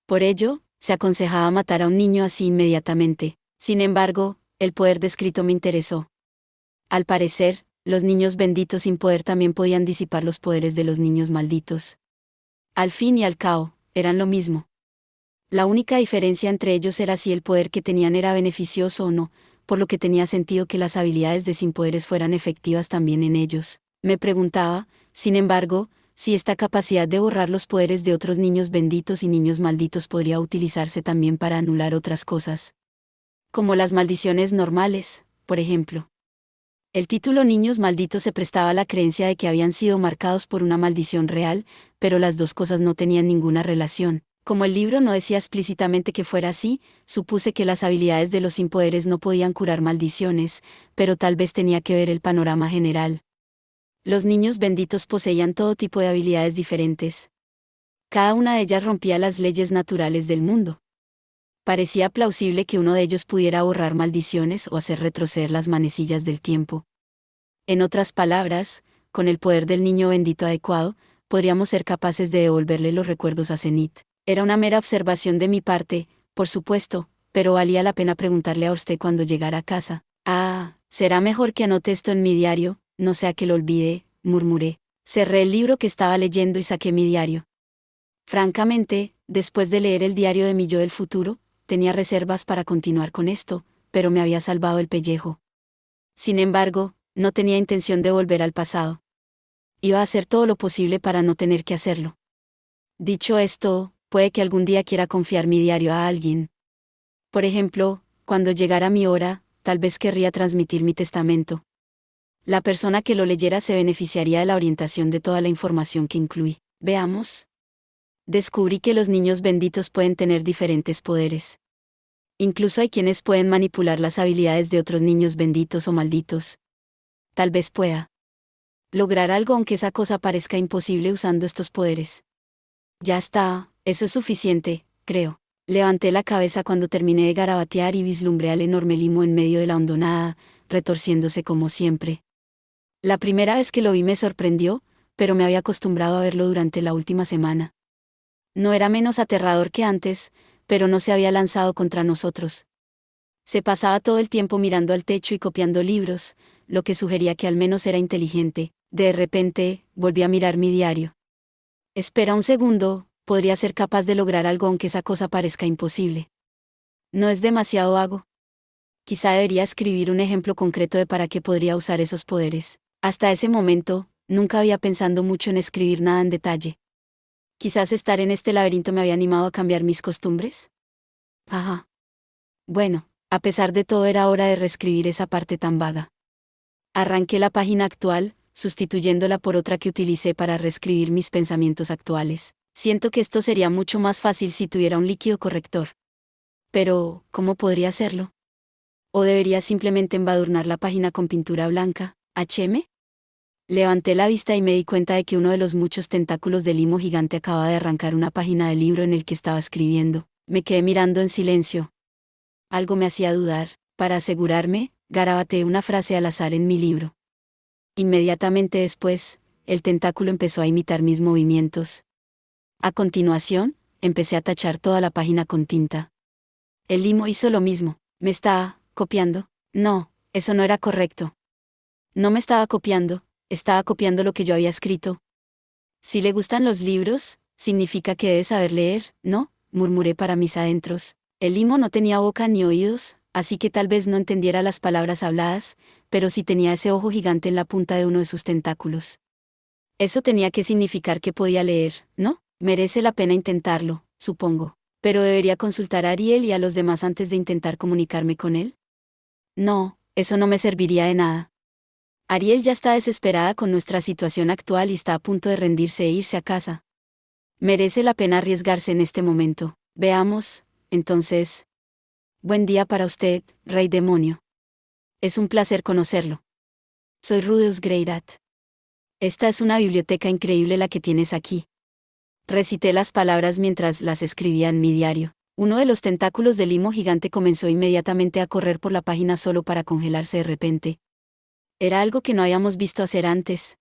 Por ello, se aconsejaba matar a un niño así inmediatamente. Sin embargo, el poder descrito me interesó. Al parecer, los niños benditos sin poder también podían disipar los poderes de los niños malditos. Al fin y al cabo, eran lo mismo. La única diferencia entre ellos era si el poder que tenían era beneficioso o no, por lo que tenía sentido que las habilidades de sin poderes fueran efectivas también en ellos. Me preguntaba, sin embargo, si esta capacidad de borrar los poderes de otros niños benditos y niños malditos podría utilizarse también para anular otras cosas. Como las maldiciones normales, por ejemplo. El título Niños malditos se prestaba a la creencia de que habían sido marcados por una maldición real, pero las dos cosas no tenían ninguna relación. Como el libro no decía explícitamente que fuera así, supuse que las habilidades de los sin poderes no podían curar maldiciones, pero tal vez tenía que ver el panorama general. Los niños benditos poseían todo tipo de habilidades diferentes. Cada una de ellas rompía las leyes naturales del mundo. Parecía plausible que uno de ellos pudiera borrar maldiciones o hacer retroceder las manecillas del tiempo. En otras palabras, con el poder del niño bendito adecuado, podríamos ser capaces de devolverle los recuerdos a Zenith. Era una mera observación de mi parte, por supuesto, pero valía la pena preguntarle a usted cuando llegara a casa. Será mejor que anote esto en mi diario, no sea que lo olvide, murmuré. Cerré el libro que estaba leyendo y saqué mi diario. Francamente, después de leer el diario de mi yo del futuro, tenía reservas para continuar con esto, pero me había salvado el pellejo. Sin embargo, no tenía intención de volver al pasado. Iba a hacer todo lo posible para no tener que hacerlo. Dicho esto, puede que algún día quiera confiar mi diario a alguien. Por ejemplo, cuando llegara mi hora, tal vez querría transmitir mi testamento. La persona que lo leyera se beneficiaría de la orientación de toda la información que incluí. Veamos. Descubrí que los niños benditos pueden tener diferentes poderes. Incluso hay quienes pueden manipular las habilidades de otros niños benditos o malditos. Tal vez pueda lograr algo aunque esa cosa parezca imposible usando estos poderes. Ya está, eso es suficiente, creo. Levanté la cabeza cuando terminé de garabatear y vislumbré al enorme limo en medio de la hondonada, retorciéndose como siempre. La primera vez que lo vi me sorprendió, pero me había acostumbrado a verlo durante la última semana. No era menos aterrador que antes, pero no se había lanzado contra nosotros. Se pasaba todo el tiempo mirando al techo y copiando libros, lo que sugería que al menos era inteligente. De repente, volví a mirar mi diario. Espera un segundo, podría ser capaz de lograr algo aunque esa cosa parezca imposible. ¿No es demasiado vago? Quizá debería escribir un ejemplo concreto de para qué podría usar esos poderes. Hasta ese momento, nunca había pensado mucho en escribir nada en detalle. Quizás estar en este laberinto me había animado a cambiar mis costumbres. Ajá. Bueno, a pesar de todo era hora de reescribir esa parte tan vaga. Arranqué la página actual, sustituyéndola por otra que utilicé para reescribir mis pensamientos actuales. Siento que esto sería mucho más fácil si tuviera un líquido corrector. Pero, ¿cómo podría hacerlo? ¿O debería simplemente embadurnar la página con pintura blanca, HM? Levanté la vista y me di cuenta de que uno de los muchos tentáculos del limo gigante acababa de arrancar una página del libro en el que estaba escribiendo. Me quedé mirando en silencio. Algo me hacía dudar. Para asegurarme, garabateé una frase al azar en mi libro. Inmediatamente después, el tentáculo empezó a imitar mis movimientos. A continuación, empecé a tachar toda la página con tinta. El limo hizo lo mismo. ¿Me estaba copiando? No, eso no era correcto. No me estaba copiando, estaba copiando lo que yo había escrito. Si le gustan los libros, significa que debe saber leer, ¿no? Murmuré para mis adentros. El limo no tenía boca ni oídos, así que tal vez no entendiera las palabras habladas, pero sí tenía ese ojo gigante en la punta de uno de sus tentáculos. Eso tenía que significar que podía leer, ¿no? Merece la pena intentarlo, supongo. Pero debería consultar a Ariel y a los demás antes de intentar comunicarme con él. No, eso no me serviría de nada. Ariel ya está desesperada con nuestra situación actual y está a punto de rendirse e irse a casa. Merece la pena arriesgarse en este momento. Veamos, entonces. Buen día para usted, Rey Demonio. Es un placer conocerlo. Soy Rudeus Greyrat. Esta es una biblioteca increíble la que tienes aquí. Recité las palabras mientras las escribía en mi diario. Uno de los tentáculos del limo gigante comenzó inmediatamente a correr por la página solo para congelarse de repente. Era algo que no habíamos visto hacer antes.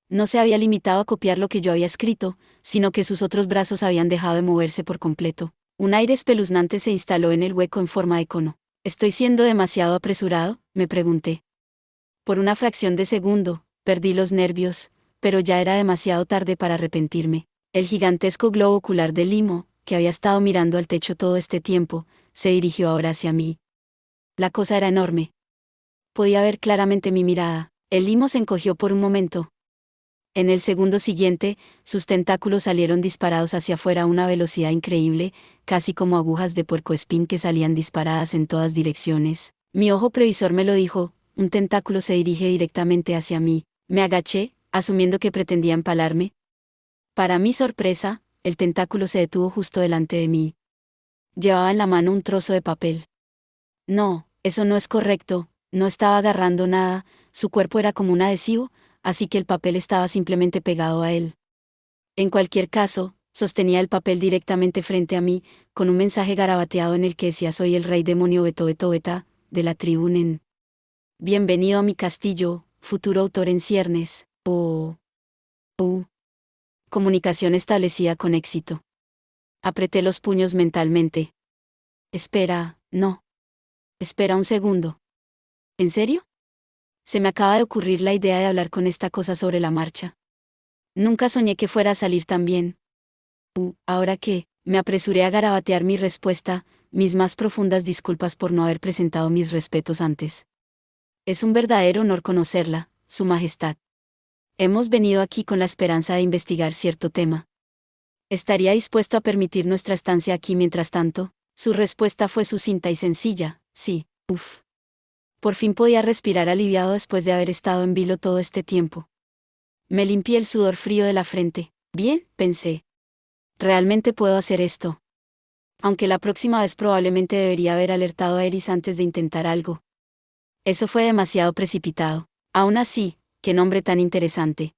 No se había limitado a copiar lo que yo había escrito, sino que sus otros brazos habían dejado de moverse por completo. Un aire espeluznante se instaló en el hueco en forma de cono. ¿Estoy siendo demasiado apresurado?, me pregunté. Por una fracción de segundo, perdí los nervios, pero ya era demasiado tarde para arrepentirme. El gigantesco globo ocular de limo, que había estado mirando al techo todo este tiempo, se dirigió ahora hacia mí. La cosa era enorme. Podía ver claramente mi mirada. El limo se encogió por un momento. En el segundo siguiente, sus tentáculos salieron disparados hacia afuera a una velocidad increíble, casi como agujas de puercoespín que salían disparadas en todas direcciones. Mi ojo previsor me lo dijo, un tentáculo se dirige directamente hacia mí. Me agaché, asumiendo que pretendía empalarme. Para mi sorpresa, el tentáculo se detuvo justo delante de mí. Llevaba en la mano un trozo de papel. No, eso no es correcto, no estaba agarrando nada, su cuerpo era como un adhesivo, así que el papel estaba simplemente pegado a él. En cualquier caso, sostenía el papel directamente frente a mí, con un mensaje garabateado en el que decía: soy el rey demonio Beto Beto Beta, de la tribu Nen. Bienvenido a mi castillo, futuro autor en ciernes. Comunicación establecida con éxito. Apreté los puños mentalmente. Espera, no. Espera un segundo. ¿En serio? Se me acaba de ocurrir la idea de hablar con esta cosa sobre la marcha. Nunca soñé que fuera a salir tan bien. ¿Ahora qué? Me apresuré a garabatear mi respuesta, mis más profundas disculpas por no haber presentado mis respetos antes. Es un verdadero honor conocerla, Su Majestad. Hemos venido aquí con la esperanza de investigar cierto tema. ¿Estaría dispuesto a permitir nuestra estancia aquí mientras tanto? Su respuesta fue sucinta y sencilla: sí. Por fin podía respirar aliviado después de haber estado en vilo todo este tiempo. Me limpié el sudor frío de la frente. Bien, pensé. Realmente puedo hacer esto. Aunque la próxima vez probablemente debería haber alertado a Eris antes de intentar algo. Eso fue demasiado precipitado. Aún así, qué nombre tan interesante.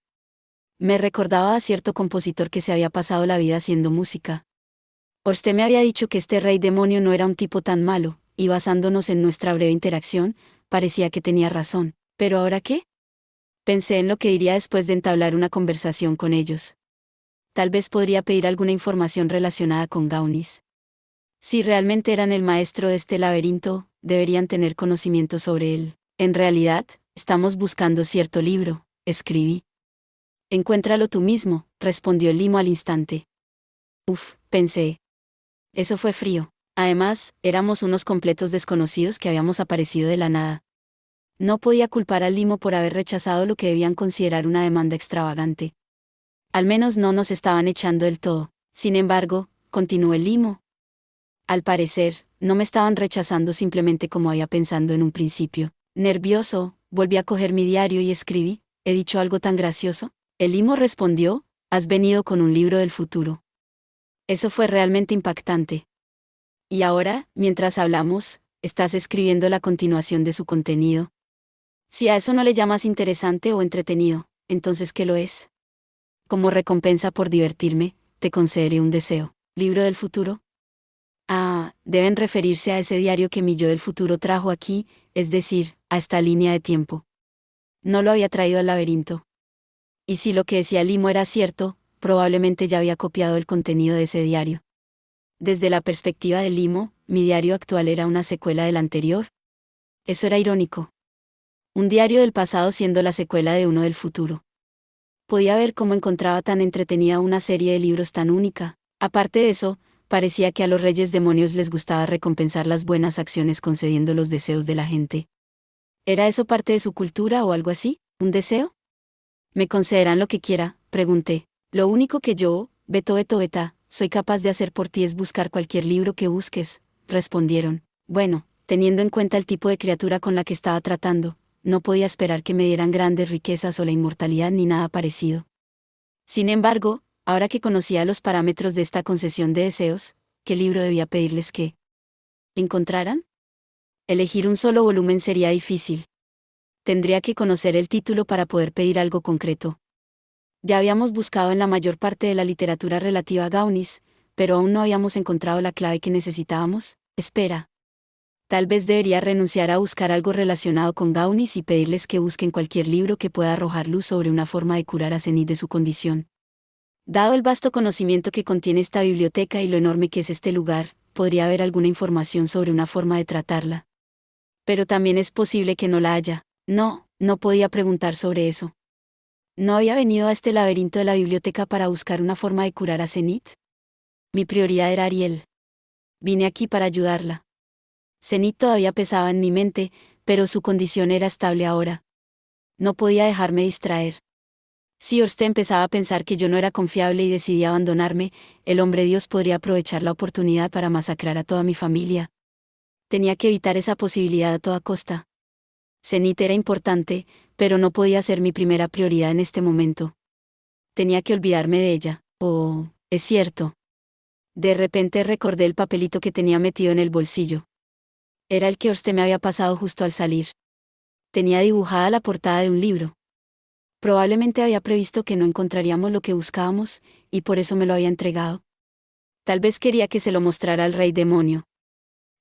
Me recordaba a cierto compositor que se había pasado la vida haciendo música. Orste me había dicho que este rey demonio no era un tipo tan malo, y basándonos en nuestra breve interacción, parecía que tenía razón. ¿Pero ahora qué? Pensé en lo que diría después de entablar una conversación con ellos. Tal vez podría pedir alguna información relacionada con Gaunis. Si realmente eran el maestro de este laberinto, deberían tener conocimiento sobre él. En realidad, estamos buscando cierto libro, escribí. Encuéntralo tú mismo, respondió el limo al instante. Pensé. Eso fue frío. Además, éramos unos completos desconocidos que habíamos aparecido de la nada. No podía culpar al limo por haber rechazado lo que debían considerar una demanda extravagante. Al menos no nos estaban echando del todo. Sin embargo, continuó el limo. Al parecer, no me estaban rechazando simplemente como había pensado en un principio. Nervioso, volví a coger mi diario y escribí: ¿he dicho algo tan gracioso? El limo respondió: has venido con un libro del futuro. Eso fue realmente impactante. Y ahora, mientras hablamos, estás escribiendo la continuación de su contenido. Si a eso no le llamas interesante o entretenido, entonces ¿qué lo es? Como recompensa por divertirme, te concederé un deseo. ¿Libro del futuro? Deben referirse a ese diario que mi yo del futuro trajo aquí, es decir, a esta línea de tiempo. No lo había traído al laberinto. Y si lo que decía Limo era cierto, probablemente ya había copiado el contenido de ese diario. Desde la perspectiva de Limo, mi diario actual era una secuela del anterior. Eso era irónico. Un diario del pasado siendo la secuela de uno del futuro. Podía ver cómo encontraba tan entretenida una serie de libros tan única. Aparte de eso, parecía que a los reyes demonios les gustaba recompensar las buenas acciones concediendo los deseos de la gente. ¿Era eso parte de su cultura o algo así? ¿Un deseo? ¿Me concederán lo que quiera?, pregunté. Lo único que yo, Beto Beto Beta, soy capaz de hacer por ti es buscar cualquier libro que busques, respondieron. Bueno, teniendo en cuenta el tipo de criatura con la que estaba tratando, no podía esperar que me dieran grandes riquezas o la inmortalidad ni nada parecido. Sin embargo, ahora que conocía los parámetros de esta concesión de deseos, ¿qué libro debía pedirles que encontraran? Elegir un solo volumen sería difícil. Tendría que conocer el título para poder pedir algo concreto. Ya habíamos buscado en la mayor parte de la literatura relativa a Gaunis, pero aún no habíamos encontrado la clave que necesitábamos. Espera. Tal vez debería renunciar a buscar algo relacionado con Gaunis y pedirles que busquen cualquier libro que pueda arrojar luz sobre una forma de curar a Zenith de su condición. Dado el vasto conocimiento que contiene esta biblioteca y lo enorme que es este lugar, podría haber alguna información sobre una forma de tratarla. Pero también es posible que no la haya. No podía preguntar sobre eso. ¿No había venido a este laberinto de la biblioteca para buscar una forma de curar a Zenith? Mi prioridad era Ariel. Vine aquí para ayudarla. Zenith todavía pesaba en mi mente, pero su condición era estable ahora. No podía dejarme distraer. Si Orste empezaba a pensar que yo no era confiable y decidía abandonarme, el hombre Dios podría aprovechar la oportunidad para masacrar a toda mi familia. Tenía que evitar esa posibilidad a toda costa. Zenith era importante, pero no podía ser mi primera prioridad en este momento. Tenía que olvidarme de ella. Oh, es cierto. De repente recordé el papelito que tenía metido en el bolsillo. Era el que Orste me había pasado justo al salir. Tenía dibujada la portada de un libro. Probablemente había previsto que no encontraríamos lo que buscábamos, y por eso me lo había entregado. Tal vez quería que se lo mostrara al rey demonio.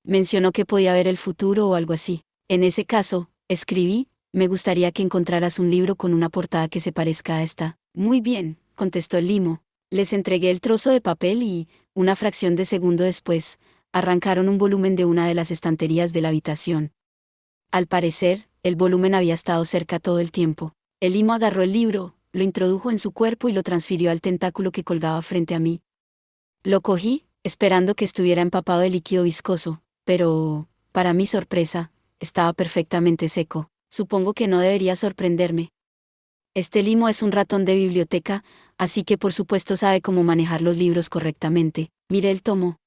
Mencionó que podía ver el futuro o algo así. En ese caso, escribí, me gustaría que encontraras un libro con una portada que se parezca a esta. Muy bien, contestó el limo. Les entregué el trozo de papel y, una fracción de segundo después, arrancaron un volumen de una de las estanterías de la habitación. Al parecer, el volumen había estado cerca todo el tiempo. El limo agarró el libro, lo introdujo en su cuerpo y lo transfirió al tentáculo que colgaba frente a mí. Lo cogí, esperando que estuviera empapado de líquido viscoso, pero, para mi sorpresa, estaba perfectamente seco. Supongo que no debería sorprenderme. Este limo es un ratón de biblioteca, así que por supuesto sabe cómo manejar los libros correctamente. Miré el tomo.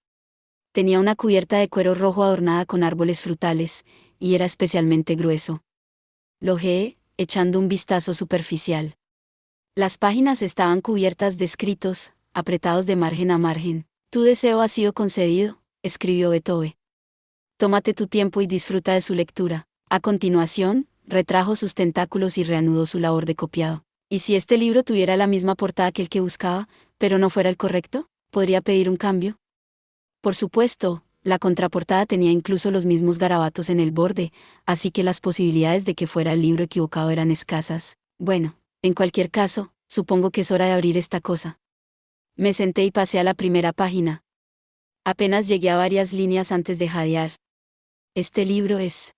Tenía una cubierta de cuero rojo adornada con árboles frutales, y era especialmente grueso. Lo ojeé, echando un vistazo superficial. Las páginas estaban cubiertas de escritos, apretados de margen a margen. Tu deseo ha sido concedido, escribió Beethoven. Tómate tu tiempo y disfruta de su lectura. A continuación, retrajo sus tentáculos y reanudó su labor de copiado. ¿Y si este libro tuviera la misma portada que el que buscaba, pero no fuera el correcto? ¿Podría pedir un cambio? Por supuesto, la contraportada tenía incluso los mismos garabatos en el borde, así que las posibilidades de que fuera el libro equivocado eran escasas. Bueno, en cualquier caso, supongo que es hora de abrir esta cosa. Me senté y pasé a la primera página. Apenas llegué a varias líneas antes de jadear. Este libro es...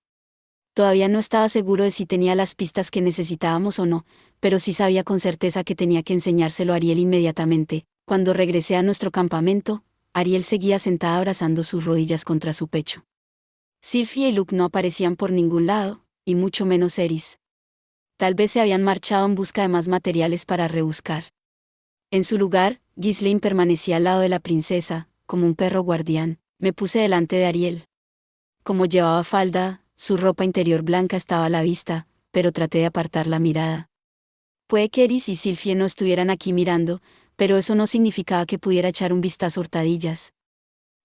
Todavía no estaba seguro de si tenía las pistas que necesitábamos o no, pero sí sabía con certeza que tenía que enseñárselo a Ariel inmediatamente. Cuando regresé a nuestro campamento, Ariel seguía sentada abrazando sus rodillas contra su pecho. Sylvie y Luke no aparecían por ningún lado, y mucho menos Eris. Tal vez se habían marchado en busca de más materiales para rebuscar. En su lugar, Ghislaine permanecía al lado de la princesa, como un perro guardián. Me puse delante de Ariel. Como llevaba falda, su ropa interior blanca estaba a la vista, pero traté de apartar la mirada. Puede que Eris y Sylvie no estuvieran aquí mirando, pero eso no significaba que pudiera echar un vistazo a hurtadillas.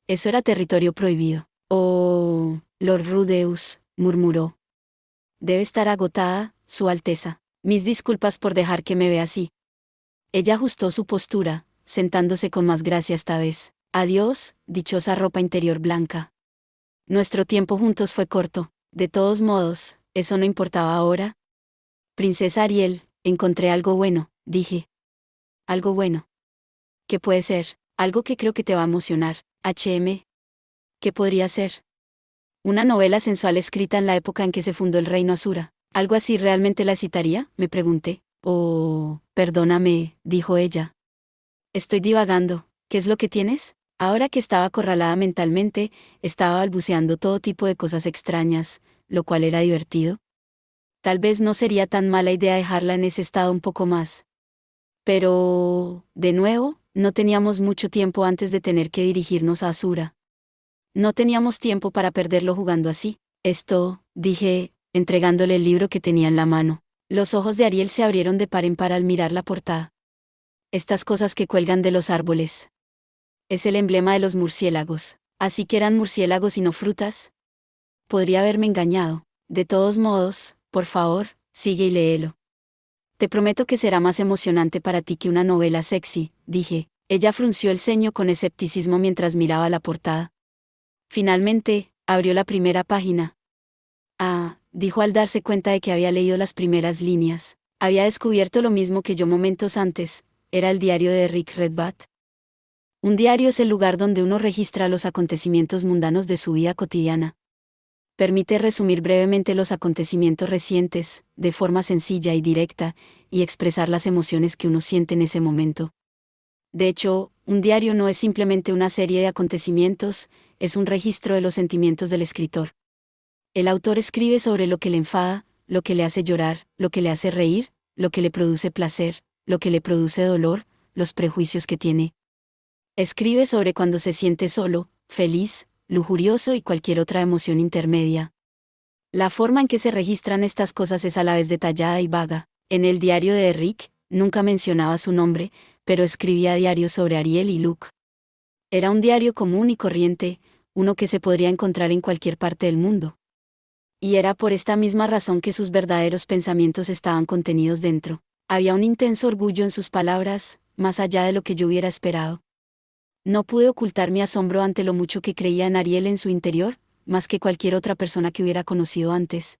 Eso era territorio prohibido. Oh, Lord Rudeus, murmuró. Debe estar agotada, Su Alteza. Mis disculpas por dejar que me vea así. Ella ajustó su postura, sentándose con más gracia esta vez. Adiós, dichosa ropa interior blanca. Nuestro tiempo juntos fue corto. De todos modos, ¿eso no importaba ahora? Princesa Ariel, encontré algo bueno, dije. Algo bueno. ¿Qué puede ser? Algo que creo que te va a emocionar. ¿Qué podría ser? Una novela sensual escrita en la época en que se fundó el reino Asura. ¿Algo así realmente la citaría? Me pregunté. Oh, perdóname, dijo ella. Estoy divagando. ¿Qué es lo que tienes? Ahora que estaba acorralada mentalmente, estaba balbuceando todo tipo de cosas extrañas, lo cual era divertido. Tal vez no sería tan mala idea dejarla en ese estado un poco más. Pero, de nuevo, no teníamos mucho tiempo antes de tener que dirigirnos a Asura. No teníamos tiempo para perderlo jugando así. Esto, dije, entregándole el libro que tenía en la mano. Los ojos de Ariel se abrieron de par en par al mirar la portada. Estas cosas que cuelgan de los árboles. Es el emblema de los murciélagos. ¿Así que eran murciélagos y no frutas? Podría haberme engañado. De todos modos, por favor, sigue y léelo. Te prometo que será más emocionante para ti que una novela sexy, dije. Ella frunció el ceño con escepticismo mientras miraba la portada. Finalmente, abrió la primera página. Ah, dijo al darse cuenta de que había leído las primeras líneas. Había descubierto lo mismo que yo momentos antes, era el diario de Rick Redbat. Un diario es el lugar donde uno registra los acontecimientos mundanos de su vida cotidiana. Permite resumir brevemente los acontecimientos recientes, de forma sencilla y directa, y expresar las emociones que uno siente en ese momento. De hecho, un diario no es simplemente una serie de acontecimientos, es un registro de los sentimientos del escritor. El autor escribe sobre lo que le enfada, lo que le hace llorar, lo que le hace reír, lo que le produce placer, lo que le produce dolor, los prejuicios que tiene. Escribe sobre cuando se siente solo, feliz, lujurioso y cualquier otra emoción intermedia. La forma en que se registran estas cosas es a la vez detallada y vaga. En el diario de Rick, nunca mencionaba su nombre, pero escribía diarios sobre Ariel y Luke. Era un diario común y corriente, uno que se podría encontrar en cualquier parte del mundo. Y era por esta misma razón que sus verdaderos pensamientos estaban contenidos dentro. Había un intenso orgullo en sus palabras, más allá de lo que yo hubiera esperado. No pude ocultar mi asombro ante lo mucho que creía en Ariel en su interior, más que cualquier otra persona que hubiera conocido antes.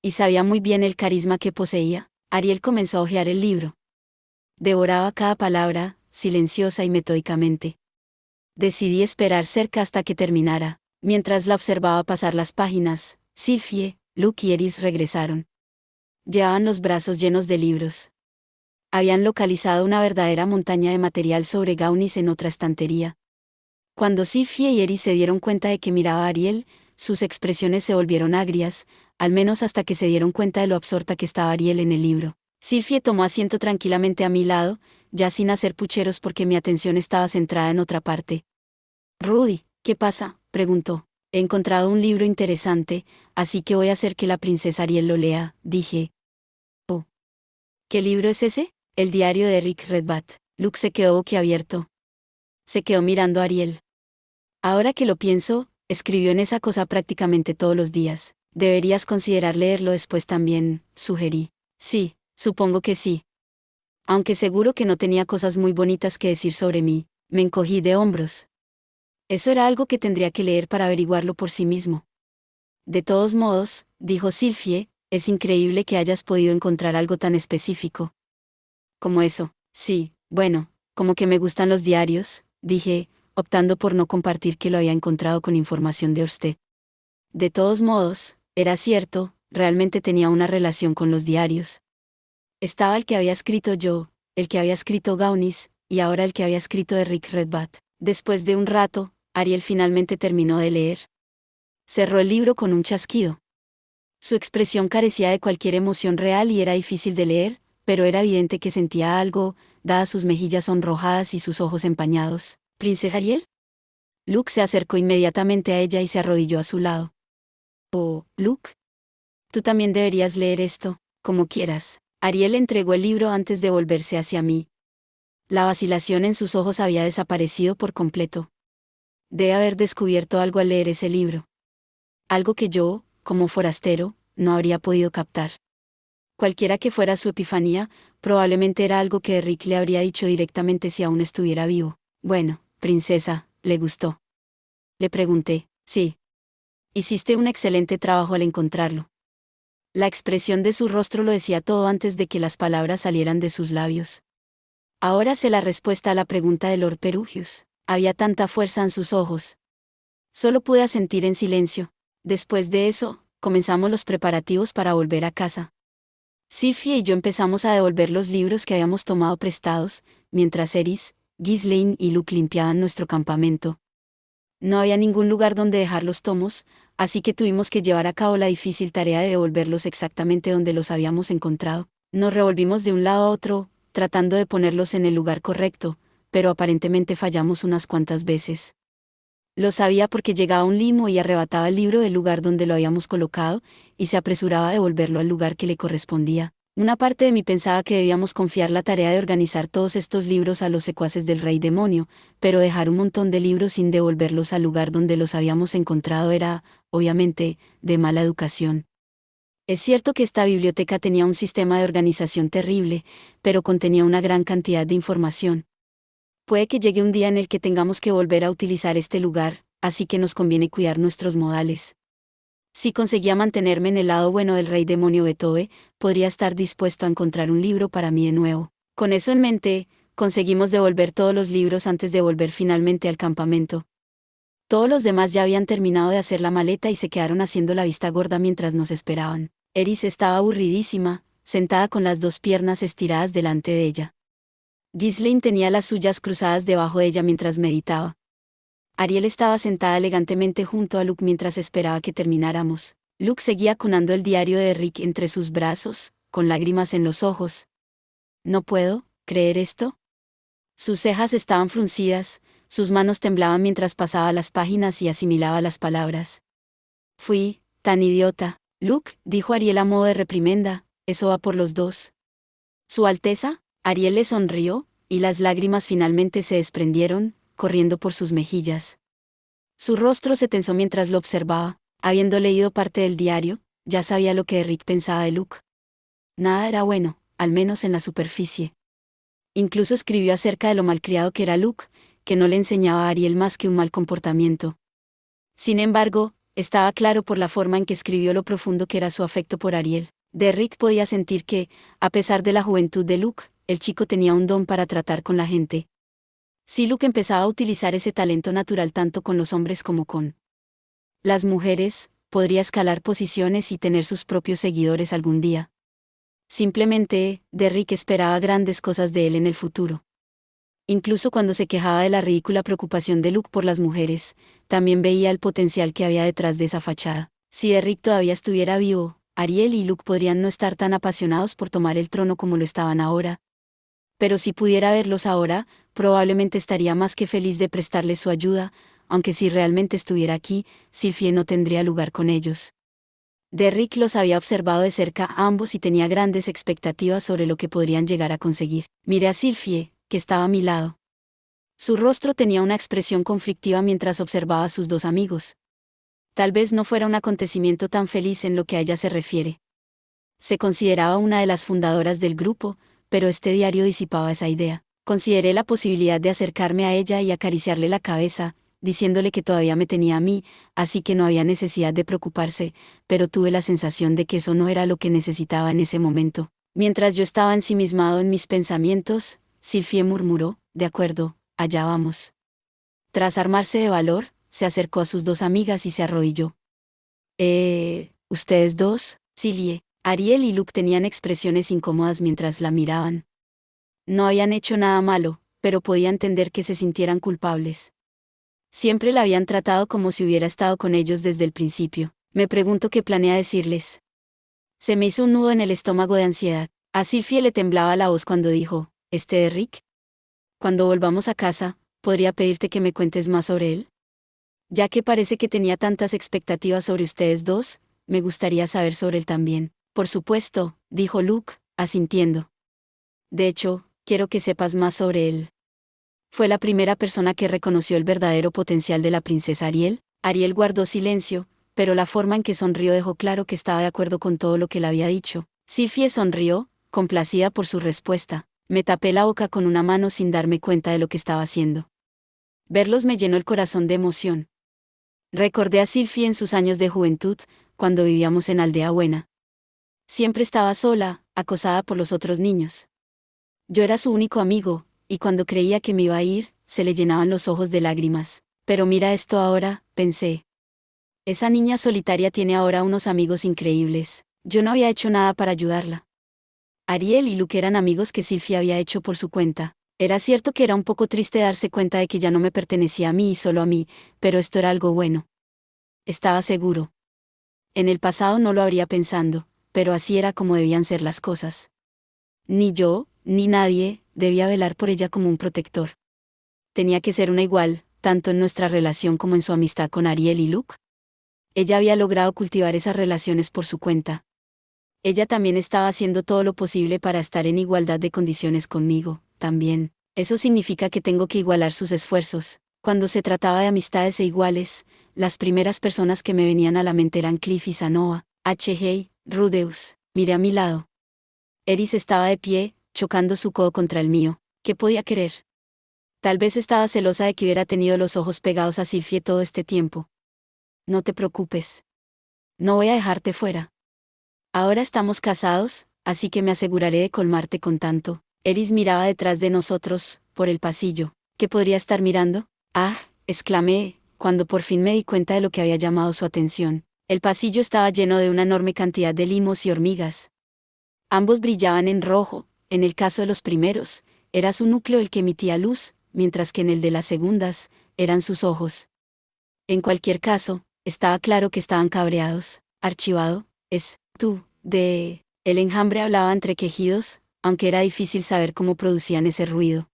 Y sabía muy bien el carisma que poseía. Ariel comenzó a hojear el libro. Devoraba cada palabra, silenciosa y metódicamente. Decidí esperar cerca hasta que terminara. Mientras la observaba pasar las páginas, Sylphie, Luke y Eris regresaron. Llevaban los brazos llenos de libros. Habían localizado una verdadera montaña de material sobre Gaunis en otra estantería. Cuando Sylphie y Eris se dieron cuenta de que miraba a Ariel, sus expresiones se volvieron agrias, al menos hasta que se dieron cuenta de lo absorta que estaba Ariel en el libro. Sylphie tomó asiento tranquilamente a mi lado, ya sin hacer pucheros porque mi atención estaba centrada en otra parte. Rudy, ¿qué pasa?, preguntó. He encontrado un libro interesante, así que voy a hacer que la princesa Ariel lo lea, dije. Oh. ¿Qué libro es ese? El diario de Rick Redbat. Luke se quedó boquiabierto. Se quedó mirando a Ariel. Ahora que lo pienso, escribió en esa cosa prácticamente todos los días. Deberías considerar leerlo después también, sugerí. Sí, supongo que sí. Aunque seguro que no tenía cosas muy bonitas que decir sobre mí, me encogí de hombros. Eso era algo que tendría que leer para averiguarlo por sí mismo. De todos modos, dijo Sylphie, es increíble que hayas podido encontrar algo tan específico. Como eso, sí, bueno, como que me gustan los diarios, dije, optando por no compartir que lo había encontrado con información de Orsted. De todos modos, era cierto, realmente tenía una relación con los diarios. Estaba el que había escrito yo, el que había escrito Gaunis, y ahora el que había escrito de Rick Redbat. Después de un rato, Ariel finalmente terminó de leer. Cerró el libro con un chasquido. Su expresión carecía de cualquier emoción real y era difícil de leer, pero era evidente que sentía algo, dadas sus mejillas sonrojadas y sus ojos empañados. ¿Princesa Ariel? Luke se acercó inmediatamente a ella y se arrodilló a su lado. Oh, Luke. Tú también deberías leer esto, como quieras. Ariel entregó el libro antes de volverse hacia mí. La vacilación en sus ojos había desaparecido por completo. Debe haber descubierto algo al leer ese libro. Algo que yo, como forastero, no habría podido captar. Cualquiera que fuera su epifanía, probablemente era algo que Rick le habría dicho directamente si aún estuviera vivo. Bueno, princesa, ¿le gustó? Le pregunté. Sí. Hiciste un excelente trabajo al encontrarlo. La expresión de su rostro lo decía todo antes de que las palabras salieran de sus labios. Ahora sé la respuesta a la pregunta de Lord Perugius. Había tanta fuerza en sus ojos. Solo pude asentir en silencio. Después de eso, comenzamos los preparativos para volver a casa. Sylphie y yo empezamos a devolver los libros que habíamos tomado prestados, mientras Eris, Ghislaine y Luke limpiaban nuestro campamento. No había ningún lugar donde dejar los tomos, así que tuvimos que llevar a cabo la difícil tarea de devolverlos exactamente donde los habíamos encontrado. Nos revolvimos de un lado a otro, tratando de ponerlos en el lugar correcto, pero aparentemente fallamos unas cuantas veces. Lo sabía porque llegaba un limo y arrebataba el libro del lugar donde lo habíamos colocado, y se apresuraba a devolverlo al lugar que le correspondía. Una parte de mí pensaba que debíamos confiar la tarea de organizar todos estos libros a los secuaces del Rey Demonio, pero dejar un montón de libros sin devolverlos al lugar donde los habíamos encontrado era, obviamente, de mala educación. Es cierto que esta biblioteca tenía un sistema de organización terrible, pero contenía una gran cantidad de información. Puede que llegue un día en el que tengamos que volver a utilizar este lugar, así que nos conviene cuidar nuestros modales. Si conseguía mantenerme en el lado bueno del rey demonio Beethoven, podría estar dispuesto a encontrar un libro para mí de nuevo. Con eso en mente, conseguimos devolver todos los libros antes de volver finalmente al campamento. Todos los demás ya habían terminado de hacer la maleta y se quedaron haciendo la vista gorda mientras nos esperaban. Eris estaba aburridísima, sentada con las dos piernas estiradas delante de ella. Ghislaine tenía las suyas cruzadas debajo de ella mientras meditaba. Ariel estaba sentada elegantemente junto a Luke mientras esperaba que termináramos. Luke seguía cunando el diario de Rick entre sus brazos, con lágrimas en los ojos. ¿No puedo creer esto? Sus cejas estaban fruncidas, sus manos temblaban mientras pasaba las páginas y asimilaba las palabras. Fui tan idiota. Luke, dijo Ariel a modo de reprimenda, eso va por los dos. Su Alteza, Ariel le sonrió, y las lágrimas finalmente se desprendieron, corriendo por sus mejillas. Su rostro se tensó mientras lo observaba. Habiendo leído parte del diario, ya sabía lo que Rick pensaba de Luke. Nada era bueno, al menos en la superficie. Incluso escribió acerca de lo malcriado que era Luke, que no le enseñaba a Ariel más que un mal comportamiento. Sin embargo, estaba claro por la forma en que escribió lo profundo que era su afecto por Ariel. De Rick podía sentir que, a pesar de la juventud de Luke, el chico tenía un don para tratar con la gente. Si Luke empezaba a utilizar ese talento natural tanto con los hombres como con las mujeres, podría escalar posiciones y tener sus propios seguidores algún día. Simplemente, Derrick esperaba grandes cosas de él en el futuro. Incluso cuando se quejaba de la ridícula preocupación de Luke por las mujeres, también veía el potencial que había detrás de esa fachada. Si Derrick todavía estuviera vivo, Ariel y Luke podrían no estar tan apasionados por tomar el trono como lo estaban ahora. Pero si pudiera verlos ahora, probablemente estaría más que feliz de prestarles su ayuda, aunque si realmente estuviera aquí, Sylphie no tendría lugar con ellos. Derrick los había observado de cerca a ambos y tenía grandes expectativas sobre lo que podrían llegar a conseguir. Miré a Sylphie, que estaba a mi lado. Su rostro tenía una expresión conflictiva mientras observaba a sus dos amigos. Tal vez no fuera un acontecimiento tan feliz en lo que a ella se refiere. Se consideraba una de las fundadoras del grupo, pero este diario disipaba esa idea. Consideré la posibilidad de acercarme a ella y acariciarle la cabeza, diciéndole que todavía me tenía a mí, así que no había necesidad de preocuparse, pero tuve la sensación de que eso no era lo que necesitaba en ese momento. Mientras yo estaba ensimismado en mis pensamientos, Sylphie murmuró, de acuerdo, allá vamos. Tras armarse de valor, se acercó a sus dos amigas y se arrodilló. ¿Ustedes dos? Sylphie. Ariel y Luke tenían expresiones incómodas mientras la miraban. No habían hecho nada malo, pero podía entender que se sintieran culpables. Siempre la habían tratado como si hubiera estado con ellos desde el principio. Me pregunto qué planea decirles. Se me hizo un nudo en el estómago de ansiedad. A Sylphie le temblaba la voz cuando dijo, ¿de Rick? Cuando volvamos a casa, ¿podría pedirte que me cuentes más sobre él? Ya que parece que tenía tantas expectativas sobre ustedes dos, me gustaría saber sobre él también. Por supuesto, dijo Luke, asintiendo. De hecho, quiero que sepas más sobre él. Fue la primera persona que reconoció el verdadero potencial de la princesa Ariel. Ariel guardó silencio, pero la forma en que sonrió dejó claro que estaba de acuerdo con todo lo que le había dicho. Sylphie sonrió, complacida por su respuesta. Me tapé la boca con una mano sin darme cuenta de lo que estaba haciendo. Verlos me llenó el corazón de emoción. Recordé a Sylphie en sus años de juventud, cuando vivíamos en Aldea Buena. Siempre estaba sola, acosada por los otros niños. Yo era su único amigo, y cuando creía que me iba a ir, se le llenaban los ojos de lágrimas. Pero mira esto ahora, pensé. Esa niña solitaria tiene ahora unos amigos increíbles. Yo no había hecho nada para ayudarla. Ariel y Luke eran amigos que Sylphie había hecho por su cuenta. Era cierto que era un poco triste darse cuenta de que ya no me pertenecía a mí y solo a mí, pero esto era algo bueno. Estaba seguro. En el pasado no lo habría pensado, pero así era como debían ser las cosas. Ni yo, ni nadie, debía velar por ella como un protector. Tenía que ser una igual, tanto en nuestra relación como en su amistad con Ariel y Luke. Ella había logrado cultivar esas relaciones por su cuenta. Ella también estaba haciendo todo lo posible para estar en igualdad de condiciones conmigo, también. Eso significa que tengo que igualar sus esfuerzos. Cuando se trataba de amistades e iguales, las primeras personas que me venían a la mente eran Cliff y Sanoa. Rudeus. Miré a mi lado. Eris estaba de pie, chocando su codo contra el mío. ¿Qué podía querer? Tal vez estaba celosa de que hubiera tenido los ojos pegados a Sylphie todo este tiempo. No te preocupes. No voy a dejarte fuera. Ahora estamos casados, así que me aseguraré de colmarte con tanto. Eris miraba detrás de nosotros, por el pasillo. ¿Qué podría estar mirando? Ah, exclamé, cuando por fin me di cuenta de lo que había llamado su atención. El pasillo estaba lleno de una enorme cantidad de limos y hormigas. Ambos brillaban en rojo. En el caso de los primeros, era su núcleo el que emitía luz, mientras que en el de las segundas, eran sus ojos. En cualquier caso, estaba claro que estaban cabreados. Archivado, el enjambre hablaba entre quejidos, aunque era difícil saber cómo producían ese ruido.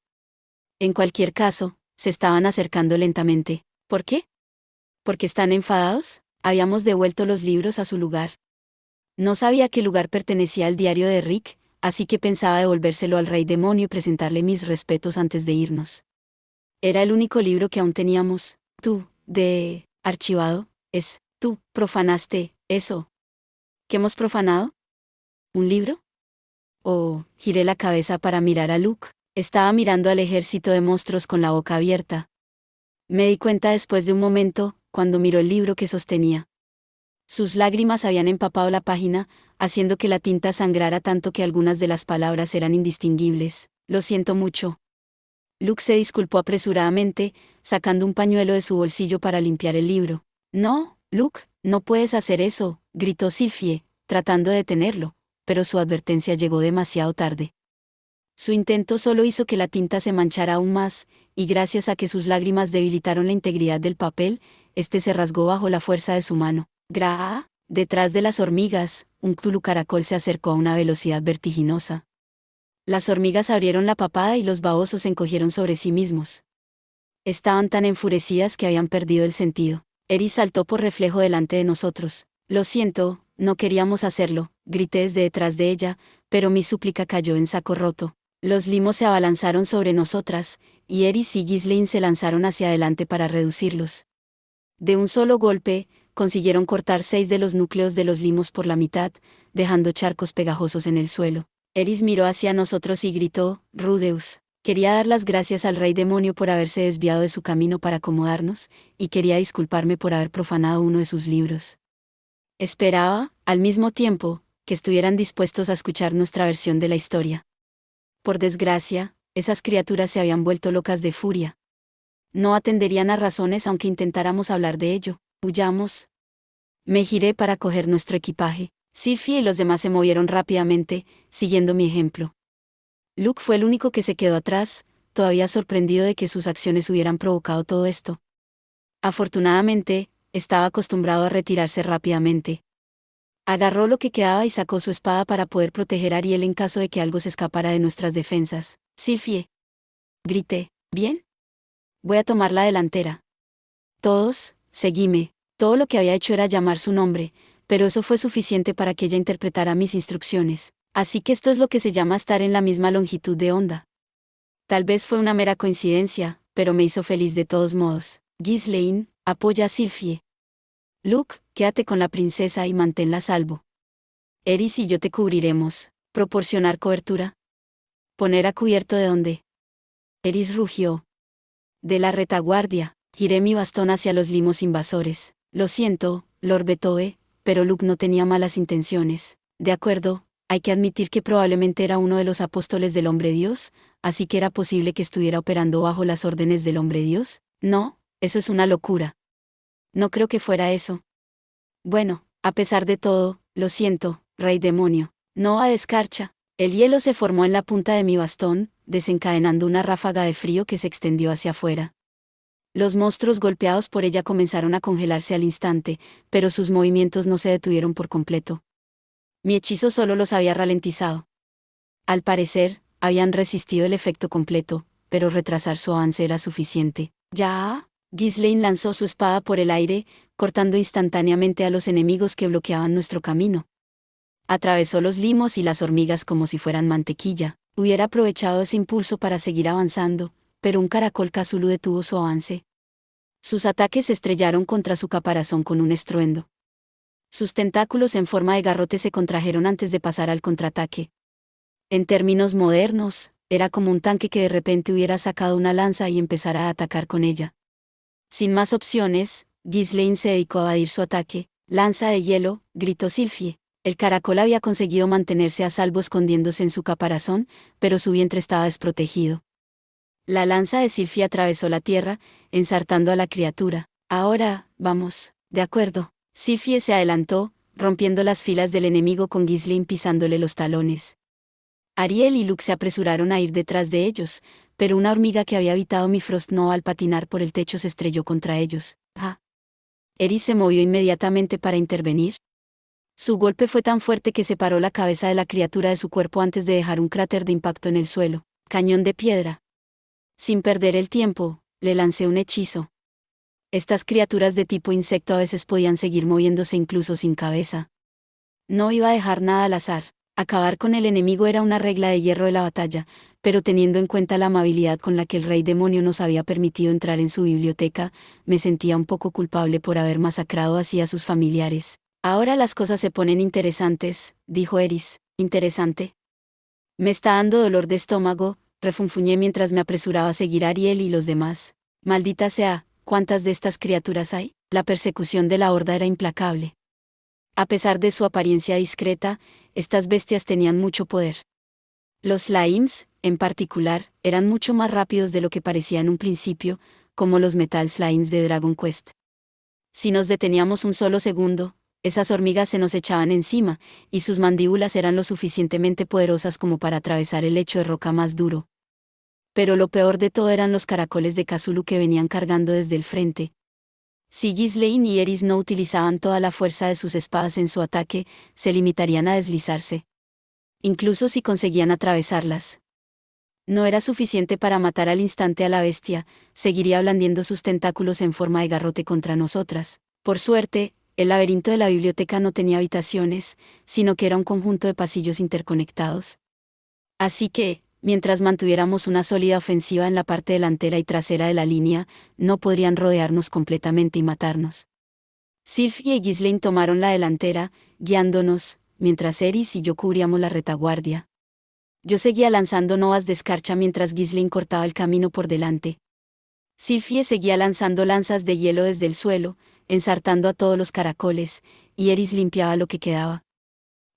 En cualquier caso, se estaban acercando lentamente. ¿Por qué? ¿Porque están enfadados? Habíamos devuelto los libros a su lugar. No sabía qué lugar pertenecía al diario de Rick, así que pensaba devolvérselo al Rey Demonio y presentarle mis respetos antes de irnos. Era el único libro que aún teníamos. Archivado, tú profanaste eso. ¿Qué hemos profanado? ¿Un libro? Oh, giré la cabeza para mirar a Luke. Estaba mirando al ejército de monstruos con la boca abierta. Me di cuenta después de un momento, cuando miró el libro que sostenía. Sus lágrimas habían empapado la página, haciendo que la tinta sangrara tanto que algunas de las palabras eran indistinguibles. Lo siento mucho. Luke se disculpó apresuradamente, sacando un pañuelo de su bolsillo para limpiar el libro. No, Luke, no puedes hacer eso, gritó Sylphie, tratando de detenerlo, pero su advertencia llegó demasiado tarde. Su intento solo hizo que la tinta se manchara aún más, y gracias a que sus lágrimas debilitaron la integridad del papel, este se rasgó bajo la fuerza de su mano. Detrás de las hormigas, un Cthulhu caracol se acercó a una velocidad vertiginosa. Las hormigas abrieron la papada y los babosos se encogieron sobre sí mismos. Estaban tan enfurecidas que habían perdido el sentido. Eris saltó por reflejo delante de nosotros. Lo siento, no queríamos hacerlo, grité desde detrás de ella, pero mi súplica cayó en saco roto. Los limos se abalanzaron sobre nosotras, y Eris y Ghislaine se lanzaron hacia adelante para reducirlos. De un solo golpe, consiguieron cortar 6 de los núcleos de los limos por la mitad, dejando charcos pegajosos en el suelo. Eris miró hacia nosotros y gritó, Rudeus. Quería dar las gracias al Rey Demonio por haberse desviado de su camino para acomodarnos, y quería disculparme por haber profanado uno de sus libros. Esperaba, al mismo tiempo, que estuvieran dispuestos a escuchar nuestra versión de la historia. Por desgracia, esas criaturas se habían vuelto locas de furia. No atenderían a razones aunque intentáramos hablar de ello. Huyamos. Me giré para coger nuestro equipaje. Sylphie y los demás se movieron rápidamente, siguiendo mi ejemplo. Luke fue el único que se quedó atrás, todavía sorprendido de que sus acciones hubieran provocado todo esto. Afortunadamente, estaba acostumbrado a retirarse rápidamente. Agarró lo que quedaba y sacó su espada para poder proteger a Ariel en caso de que algo se escapara de nuestras defensas. Sylphie. Grité. ¿Bien? Voy a tomar la delantera. Todos, seguime. Todo lo que había hecho era llamar su nombre, pero eso fue suficiente para que ella interpretara mis instrucciones. Así que esto es lo que se llama estar en la misma longitud de onda. Tal vez fue una mera coincidencia, pero me hizo feliz de todos modos. Ghislaine, apoya a Sylphie. Luke, quédate con la princesa y manténla a salvo. Eris y yo te cubriremos. ¿Proporcionar cobertura? ¿Poner a cubierto de dónde? Eris rugió. De la retaguardia. Giré mi bastón hacia los limos invasores. Lo siento, Lord Beethoven, pero Luke no tenía malas intenciones. De acuerdo, hay que admitir que probablemente era uno de los apóstoles del hombre Dios, así que era posible que estuviera operando bajo las órdenes del hombre Dios. No, eso es una locura. No creo que fuera eso. Bueno, a pesar de todo, lo siento, Rey Demonio. No a descarcha. El hielo se formó en la punta de mi bastón, desencadenando una ráfaga de frío que se extendió hacia afuera. Los monstruos golpeados por ella comenzaron a congelarse al instante, pero sus movimientos no se detuvieron por completo. Mi hechizo solo los había ralentizado. Al parecer, habían resistido el efecto completo, pero retrasar su avance era suficiente. ¿Ya? Ghislaine lanzó su espada por el aire, cortando instantáneamente a los enemigos que bloqueaban nuestro camino. Atravesó los limos y las hormigas como si fueran mantequilla. Hubiera aprovechado ese impulso para seguir avanzando, pero un caracol Cthulhu detuvo su avance. Sus ataques se estrellaron contra su caparazón con un estruendo. Sus tentáculos en forma de garrote se contrajeron antes de pasar al contraataque. En términos modernos, era como un tanque que de repente hubiera sacado una lanza y empezara a atacar con ella. Sin más opciones, Ghislaine se dedicó a evadir su ataque. «Lanza de hielo», gritó Sylphie. El caracol había conseguido mantenerse a salvo escondiéndose en su caparazón, pero su vientre estaba desprotegido. La lanza de Sylphie atravesó la tierra, ensartando a la criatura. «Ahora, vamos». «De acuerdo». Sylphie se adelantó, rompiendo las filas del enemigo con Ghislaine pisándole los talones. Ariel y Luke se apresuraron a ir detrás de ellos, pero una hormiga que había habitado Bifrost no al patinar por el techo se estrelló contra ellos. «Ah». Eris se movió inmediatamente para intervenir. Su golpe fue tan fuerte que separó la cabeza de la criatura de su cuerpo antes de dejar un cráter de impacto en el suelo. «Cañón de piedra». Sin perder el tiempo, le lancé un hechizo. Estas criaturas de tipo insecto a veces podían seguir moviéndose incluso sin cabeza. No iba a dejar nada al azar. Acabar con el enemigo era una regla de hierro de la batalla, pero teniendo en cuenta la amabilidad con la que el rey demonio nos había permitido entrar en su biblioteca, me sentía un poco culpable por haber masacrado así a sus familiares. «Ahora las cosas se ponen interesantes», dijo Eris. «¿Interesante?» «Me está dando dolor de estómago», refunfuñé mientras me apresuraba a seguir a Ariel y los demás. «Maldita sea, ¿cuántas de estas criaturas hay?». La persecución de la horda era implacable. A pesar de su apariencia discreta, estas bestias tenían mucho poder. Los slimes, en particular, eran mucho más rápidos de lo que parecía en un principio, como los Metal Slimes de Dragon Quest. Si nos deteníamos un solo segundo, esas hormigas se nos echaban encima, y sus mandíbulas eran lo suficientemente poderosas como para atravesar el lecho de roca más duro. Pero lo peor de todo eran los caracoles de Cthulhu que venían cargando desde el frente. Si Ghislaine y Eris no utilizaban toda la fuerza de sus espadas en su ataque, se limitarían a deslizarse. Incluso si conseguían atravesarlas. No era suficiente para matar al instante a la bestia, seguiría blandiendo sus tentáculos en forma de garrote contra nosotras. Por suerte, el laberinto de la biblioteca no tenía habitaciones, sino que era un conjunto de pasillos interconectados. Así que, mientras mantuviéramos una sólida ofensiva en la parte delantera y trasera de la línea, no podrían rodearnos completamente y matarnos. Sylphie y Ghislaine tomaron la delantera, guiándonos, mientras Eris y yo cubríamos la retaguardia. Yo seguía lanzando novas de escarcha mientras Ghislaine cortaba el camino por delante. Sylphie seguía lanzando lanzas de hielo desde el suelo, ensartando a todos los caracoles, y Eris limpiaba lo que quedaba.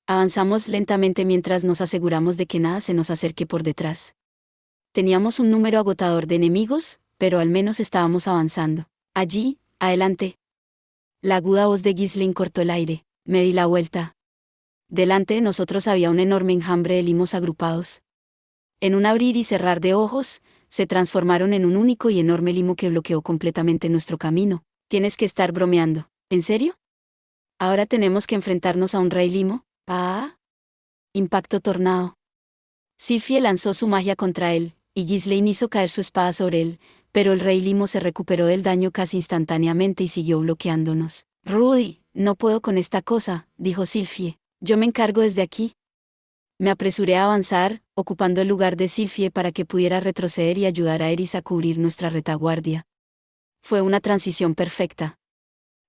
Avanzamos lentamente mientras nos aseguramos de que nada se nos acerque por detrás. Teníamos un número agotador de enemigos, pero al menos estábamos avanzando. «Allí, adelante». La aguda voz de Ghislaine cortó el aire. Me di la vuelta. Delante de nosotros había un enorme enjambre de limos agrupados. En un abrir y cerrar de ojos, se transformaron en un único y enorme limo que bloqueó completamente nuestro camino. «Tienes que estar bromeando. ¿En serio? ¿Ahora tenemos que enfrentarnos a un rey limo?» «Ah». Impacto tornado. Sylphie lanzó su magia contra él, y Ghislaine hizo caer su espada sobre él, pero el rey limo se recuperó del daño casi instantáneamente y siguió bloqueándonos. «Rudy, no puedo con esta cosa», dijo Sylphie. «Yo me encargo desde aquí». Me apresuré a avanzar, ocupando el lugar de Sylphie para que pudiera retroceder y ayudar a Eris a cubrir nuestra retaguardia. Fue una transición perfecta.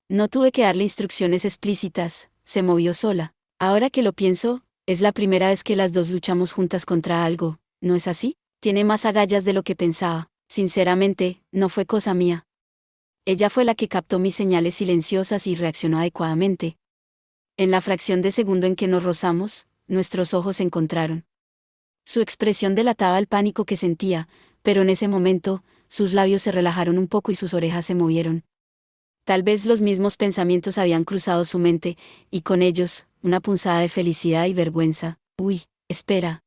No tuve que darle instrucciones explícitas, se movió sola. Ahora que lo pienso, es la primera vez que las dos luchamos juntas contra algo, ¿no es así? Tiene más agallas de lo que pensaba. Sinceramente, no fue cosa mía. Ella fue la que captó mis señales silenciosas y reaccionó adecuadamente. En la fracción de segundo en que nos rozamos, nuestros ojos se encontraron. Su expresión delataba el pánico que sentía, pero en ese momento, sus labios se relajaron un poco y sus orejas se movieron. Tal vez los mismos pensamientos habían cruzado su mente, y con ellos, una punzada de felicidad y vergüenza. «Uy, espera.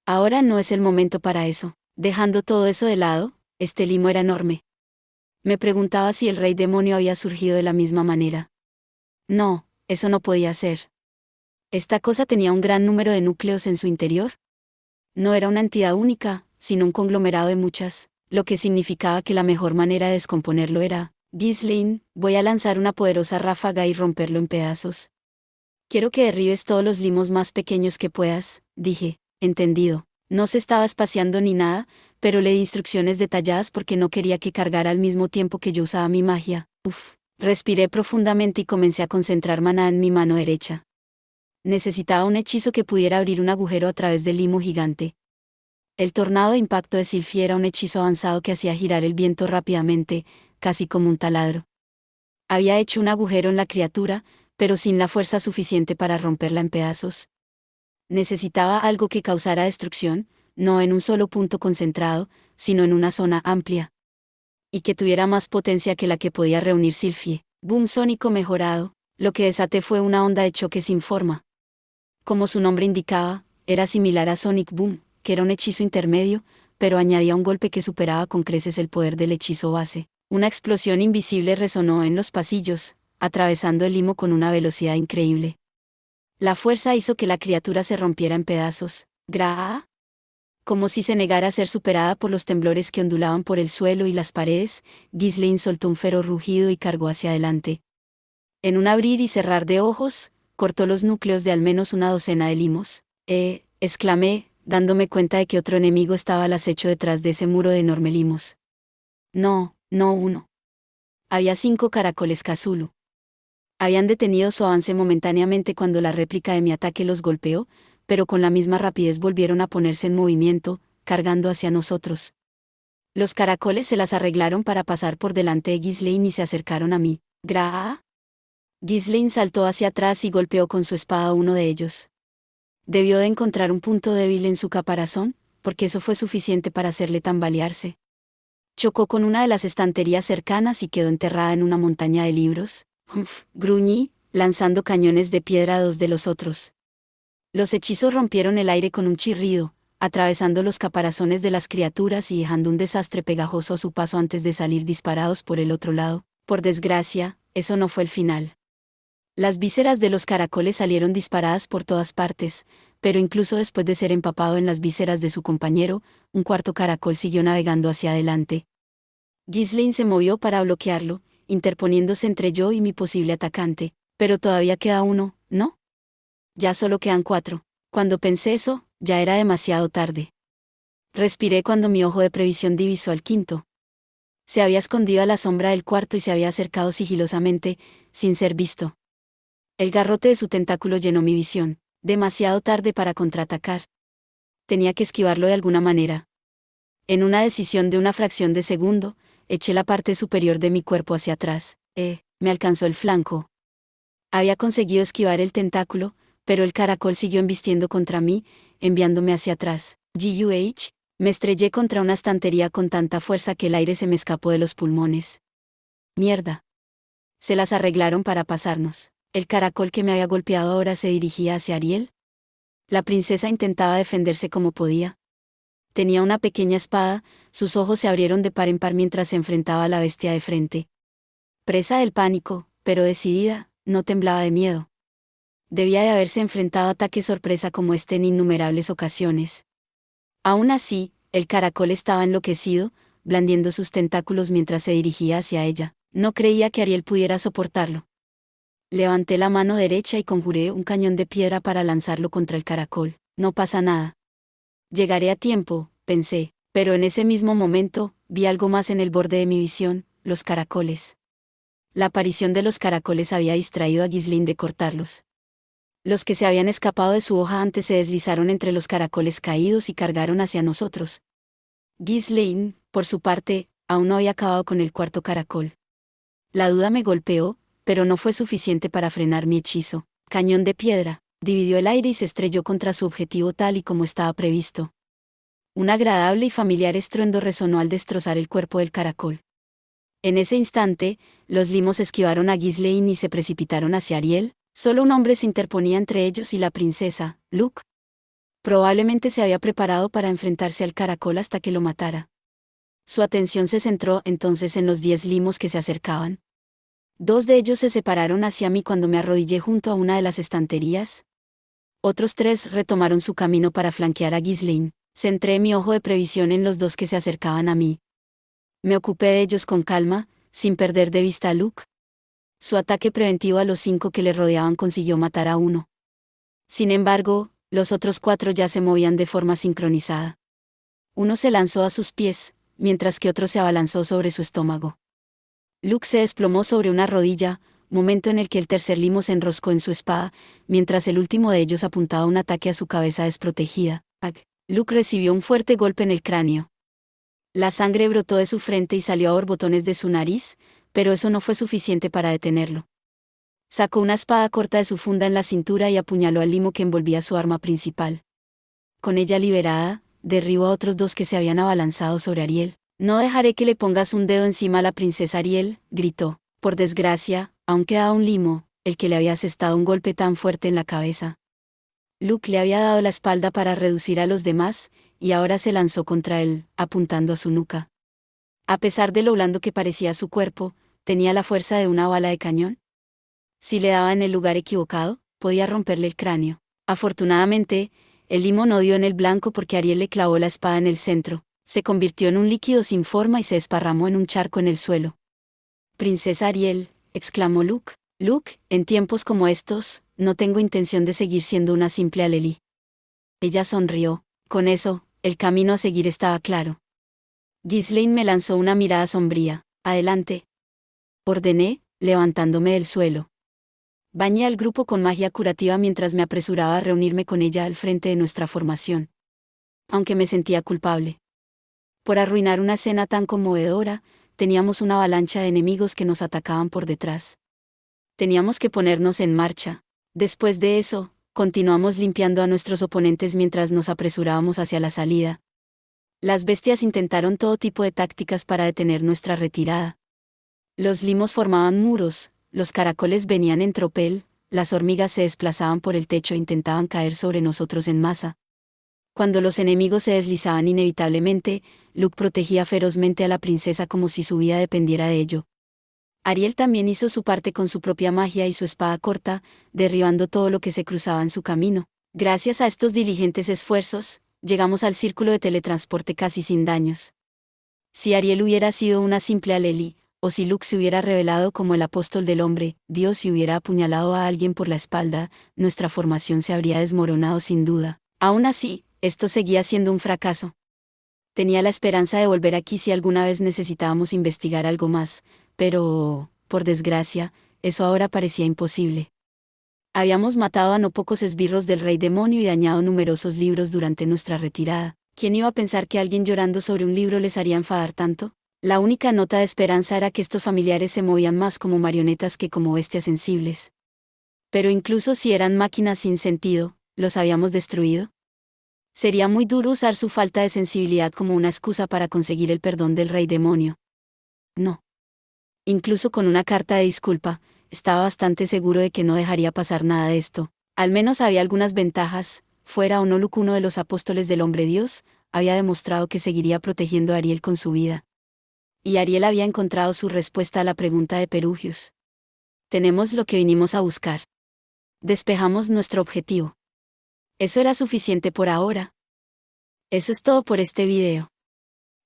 Ahora no es el momento para eso». Dejando todo eso de lado, este limo era enorme. Me preguntaba si el rey demonio había surgido de la misma manera. No, eso no podía ser. ¿Esta cosa tenía un gran número de núcleos en su interior? No era una entidad única, sino un conglomerado de muchas, lo que significaba que la mejor manera de descomponerlo era: «Ghislaine, voy a lanzar una poderosa ráfaga y romperlo en pedazos. Quiero que derribes todos los limos más pequeños que puedas», dije. «Entendido». No se estaba espaciando ni nada, pero le di instrucciones detalladas porque no quería que cargara al mismo tiempo que yo usaba mi magia. Uf, Respiré profundamente y comencé a concentrar maná en mi mano derecha. Necesitaba un hechizo que pudiera abrir un agujero a través del limo gigante. El tornado de impacto de Sylphie era un hechizo avanzado que hacía girar el viento rápidamente, casi como un taladro. Había hecho un agujero en la criatura, pero sin la fuerza suficiente para romperla en pedazos. Necesitaba algo que causara destrucción, no en un solo punto concentrado, sino en una zona amplia. Y que tuviera más potencia que la que podía reunir Sylphie. Boom sónico mejorado. Lo que desaté fue una onda de choque sin forma. Como su nombre indicaba, era similar a Sonic Boom, que era un hechizo intermedio, pero añadía un golpe que superaba con creces el poder del hechizo base. Una explosión invisible resonó en los pasillos, atravesando el limo con una velocidad increíble. La fuerza hizo que la criatura se rompiera en pedazos. ¡Gra! Como si se negara a ser superada por los temblores que ondulaban por el suelo y las paredes, Ghislaine soltó un feroz rugido y cargó hacia adelante. En un abrir y cerrar de ojos, cortó los núcleos de al menos una docena de limos. Exclamé, dándome cuenta de que otro enemigo estaba al acecho detrás de ese muro de enorme limos. No, no uno. Había 5 caracoles Cthulhu. Habían detenido su avance momentáneamente cuando la réplica de mi ataque los golpeó, pero con la misma rapidez volvieron a ponerse en movimiento, cargando hacia nosotros. Los caracoles se las arreglaron para pasar por delante de Ghislaine y se acercaron a mí. ¡Gra! Ghislaine saltó hacia atrás y golpeó con su espada a uno de ellos. Debió de encontrar un punto débil en su caparazón, porque eso fue suficiente para hacerle tambalearse. Chocó con una de las estanterías cercanas y quedó enterrada en una montaña de libros. Gruñí, lanzando cañones de piedra a 2 de los otros. Los hechizos rompieron el aire con un chirrido, atravesando los caparazones de las criaturas y dejando un desastre pegajoso a su paso antes de salir disparados por el otro lado. Por desgracia, eso no fue el final. Las vísceras de los caracoles salieron disparadas por todas partes, pero incluso después de ser empapado en las vísceras de su compañero, un cuarto caracol siguió navegando hacia adelante. Ghislaine se movió para bloquearlo, interponiéndose entre yo y mi posible atacante. Pero todavía queda uno, ¿no? Ya solo quedan 4. Cuando pensé eso, ya era demasiado tarde. Respiré cuando mi ojo de previsión divisó al quinto. Se había escondido a la sombra del cuarto y se había acercado sigilosamente, sin ser visto. El garrote de su tentáculo llenó mi visión, demasiado tarde para contraatacar. Tenía que esquivarlo de alguna manera. En una decisión de una fracción de segundo, eché la parte superior de mi cuerpo hacia atrás. Me alcanzó el flanco. Había conseguido esquivar el tentáculo, pero el caracol siguió embistiendo contra mí, enviándome hacia atrás. Me estrellé contra una estantería con tanta fuerza que el aire se me escapó de los pulmones. Mierda. Se las arreglaron para pasarnos. El caracol que me había golpeado ahora se dirigía hacia Ariel. La princesa intentaba defenderse como podía. Tenía una pequeña espada, sus ojos se abrieron de par en par mientras se enfrentaba a la bestia de frente. Presa del pánico, pero decidida, no temblaba de miedo. Debía de haberse enfrentado a ataques sorpresa como este en innumerables ocasiones. Aún así, el caracol estaba enloquecido, blandiendo sus tentáculos mientras se dirigía hacia ella. No creía que Ariel pudiera soportarlo. Levanté la mano derecha y conjuré un cañón de piedra para lanzarlo contra el caracol. No pasa nada. Llegaré a tiempo, pensé, pero en ese mismo momento, vi algo más en el borde de mi visión, los caracoles. La aparición de los caracoles había distraído a Ghislaine de cortarlos. Los que se habían escapado de su hoja antes se deslizaron entre los caracoles caídos y cargaron hacia nosotros. Ghislaine, por su parte, aún no había acabado con el cuarto caracol. La duda me golpeó, pero no fue suficiente para frenar mi hechizo. Cañón de piedra, dividió el aire y se estrelló contra su objetivo tal y como estaba previsto. Un agradable y familiar estruendo resonó al destrozar el cuerpo del caracol. En ese instante, los limos esquivaron a Ghislaine y se precipitaron hacia Ariel. Solo un hombre se interponía entre ellos y la princesa, Luke. Probablemente se había preparado para enfrentarse al caracol hasta que lo matara. Su atención se centró entonces en los 10 limos que se acercaban. 2 de ellos se separaron hacia mí cuando me arrodillé junto a una de las estanterías. Otros 3 retomaron su camino para flanquear a Ghislaine. Centré mi ojo de previsión en los 2 que se acercaban a mí. Me ocupé de ellos con calma, sin perder de vista a Luke. Su ataque preventivo a los 5 que le rodeaban consiguió matar a uno. Sin embargo, los otros 4 ya se movían de forma sincronizada. Uno se lanzó a sus pies, mientras que otro se abalanzó sobre su estómago. Luke se desplomó sobre una rodilla, momento en el que el tercer limo se enroscó en su espada, mientras el último de ellos apuntaba un ataque a su cabeza desprotegida. Luke recibió un fuerte golpe en el cráneo. La sangre brotó de su frente y salió a borbotones de su nariz, pero eso no fue suficiente para detenerlo. Sacó una espada corta de su funda en la cintura y apuñaló al limo que envolvía su arma principal. Con ella liberada, derribó a otros dos que se habían abalanzado sobre Ariel. «No dejaré que le pongas un dedo encima a la princesa Ariel», gritó. Por desgracia, aún quedaba un limo, el que le había asestado un golpe tan fuerte en la cabeza. Luke le había dado la espalda para reducir a los demás, y ahora se lanzó contra él, apuntando a su nuca. A pesar de lo blando que parecía su cuerpo, tenía la fuerza de una bala de cañón. Si le daba en el lugar equivocado, podía romperle el cráneo. Afortunadamente, el limo no dio en el blanco porque Ariel le clavó la espada en el centro, se convirtió en un líquido sin forma y se desparramó en un charco en el suelo. «Princesa Ariel», exclamó Luke. «Luke, en tiempos como estos, no tengo intención de seguir siendo una simple alelí». Ella sonrió. Con eso, el camino a seguir estaba claro. Ghislaine me lanzó una mirada sombría. «Adelante», ordené, levantándome del suelo. Bañé al grupo con magia curativa mientras me apresuraba a reunirme con ella al frente de nuestra formación. Aunque me sentía culpable por arruinar una escena tan conmovedora, teníamos una avalancha de enemigos que nos atacaban por detrás. Teníamos que ponernos en marcha. Después de eso, continuamos limpiando a nuestros oponentes mientras nos apresurábamos hacia la salida. Las bestias intentaron todo tipo de tácticas para detener nuestra retirada. Los limos formaban muros, los caracoles venían en tropel, las hormigas se desplazaban por el techo e intentaban caer sobre nosotros en masa. Cuando los enemigos se deslizaban inevitablemente, Luke protegía ferozmente a la princesa como si su vida dependiera de ello. Ariel también hizo su parte con su propia magia y su espada corta, derribando todo lo que se cruzaba en su camino. Gracias a estos diligentes esfuerzos, llegamos al círculo de teletransporte casi sin daños. Si Ariel hubiera sido una simple alelí, o si Luke se hubiera revelado como el apóstol del hombre, Dios, y hubiera apuñalado a alguien por la espalda, nuestra formación se habría desmoronado sin duda. Aún así, esto seguía siendo un fracaso. Tenía la esperanza de volver aquí si alguna vez necesitábamos investigar algo más, pero, por desgracia, eso ahora parecía imposible. Habíamos matado a no pocos esbirros del rey demonio y dañado numerosos libros durante nuestra retirada. ¿Quién iba a pensar que alguien llorando sobre un libro les haría enfadar tanto? La única nota de esperanza era que estos familiares se movían más como marionetas que como bestias sensibles. Pero incluso si eran máquinas sin sentido, ¿los habíamos destruido? Sería muy duro usar su falta de sensibilidad como una excusa para conseguir el perdón del rey demonio. No. Incluso con una carta de disculpa, estaba bastante seguro de que no dejaría pasar nada de esto. Al menos había algunas ventajas. Fuera o no Luke, uno de los apóstoles del hombre Dios, había demostrado que seguiría protegiendo a Ariel con su vida. Y Ariel había encontrado su respuesta a la pregunta de Perugius. Tenemos lo que vinimos a buscar. Despejamos nuestro objetivo. Eso era suficiente por ahora. Eso es todo por este video.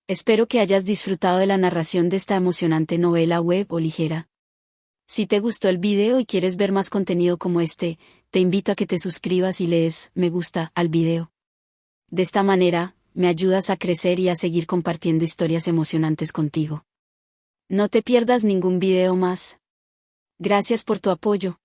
Espero que hayas disfrutado de la narración de esta emocionante novela web o ligera. Si te gustó el video y quieres ver más contenido como este, te invito a que te suscribas y le des me gusta al video. De esta manera, me ayudas a crecer y a seguir compartiendo historias emocionantes contigo. No te pierdas ningún video más. Gracias por tu apoyo.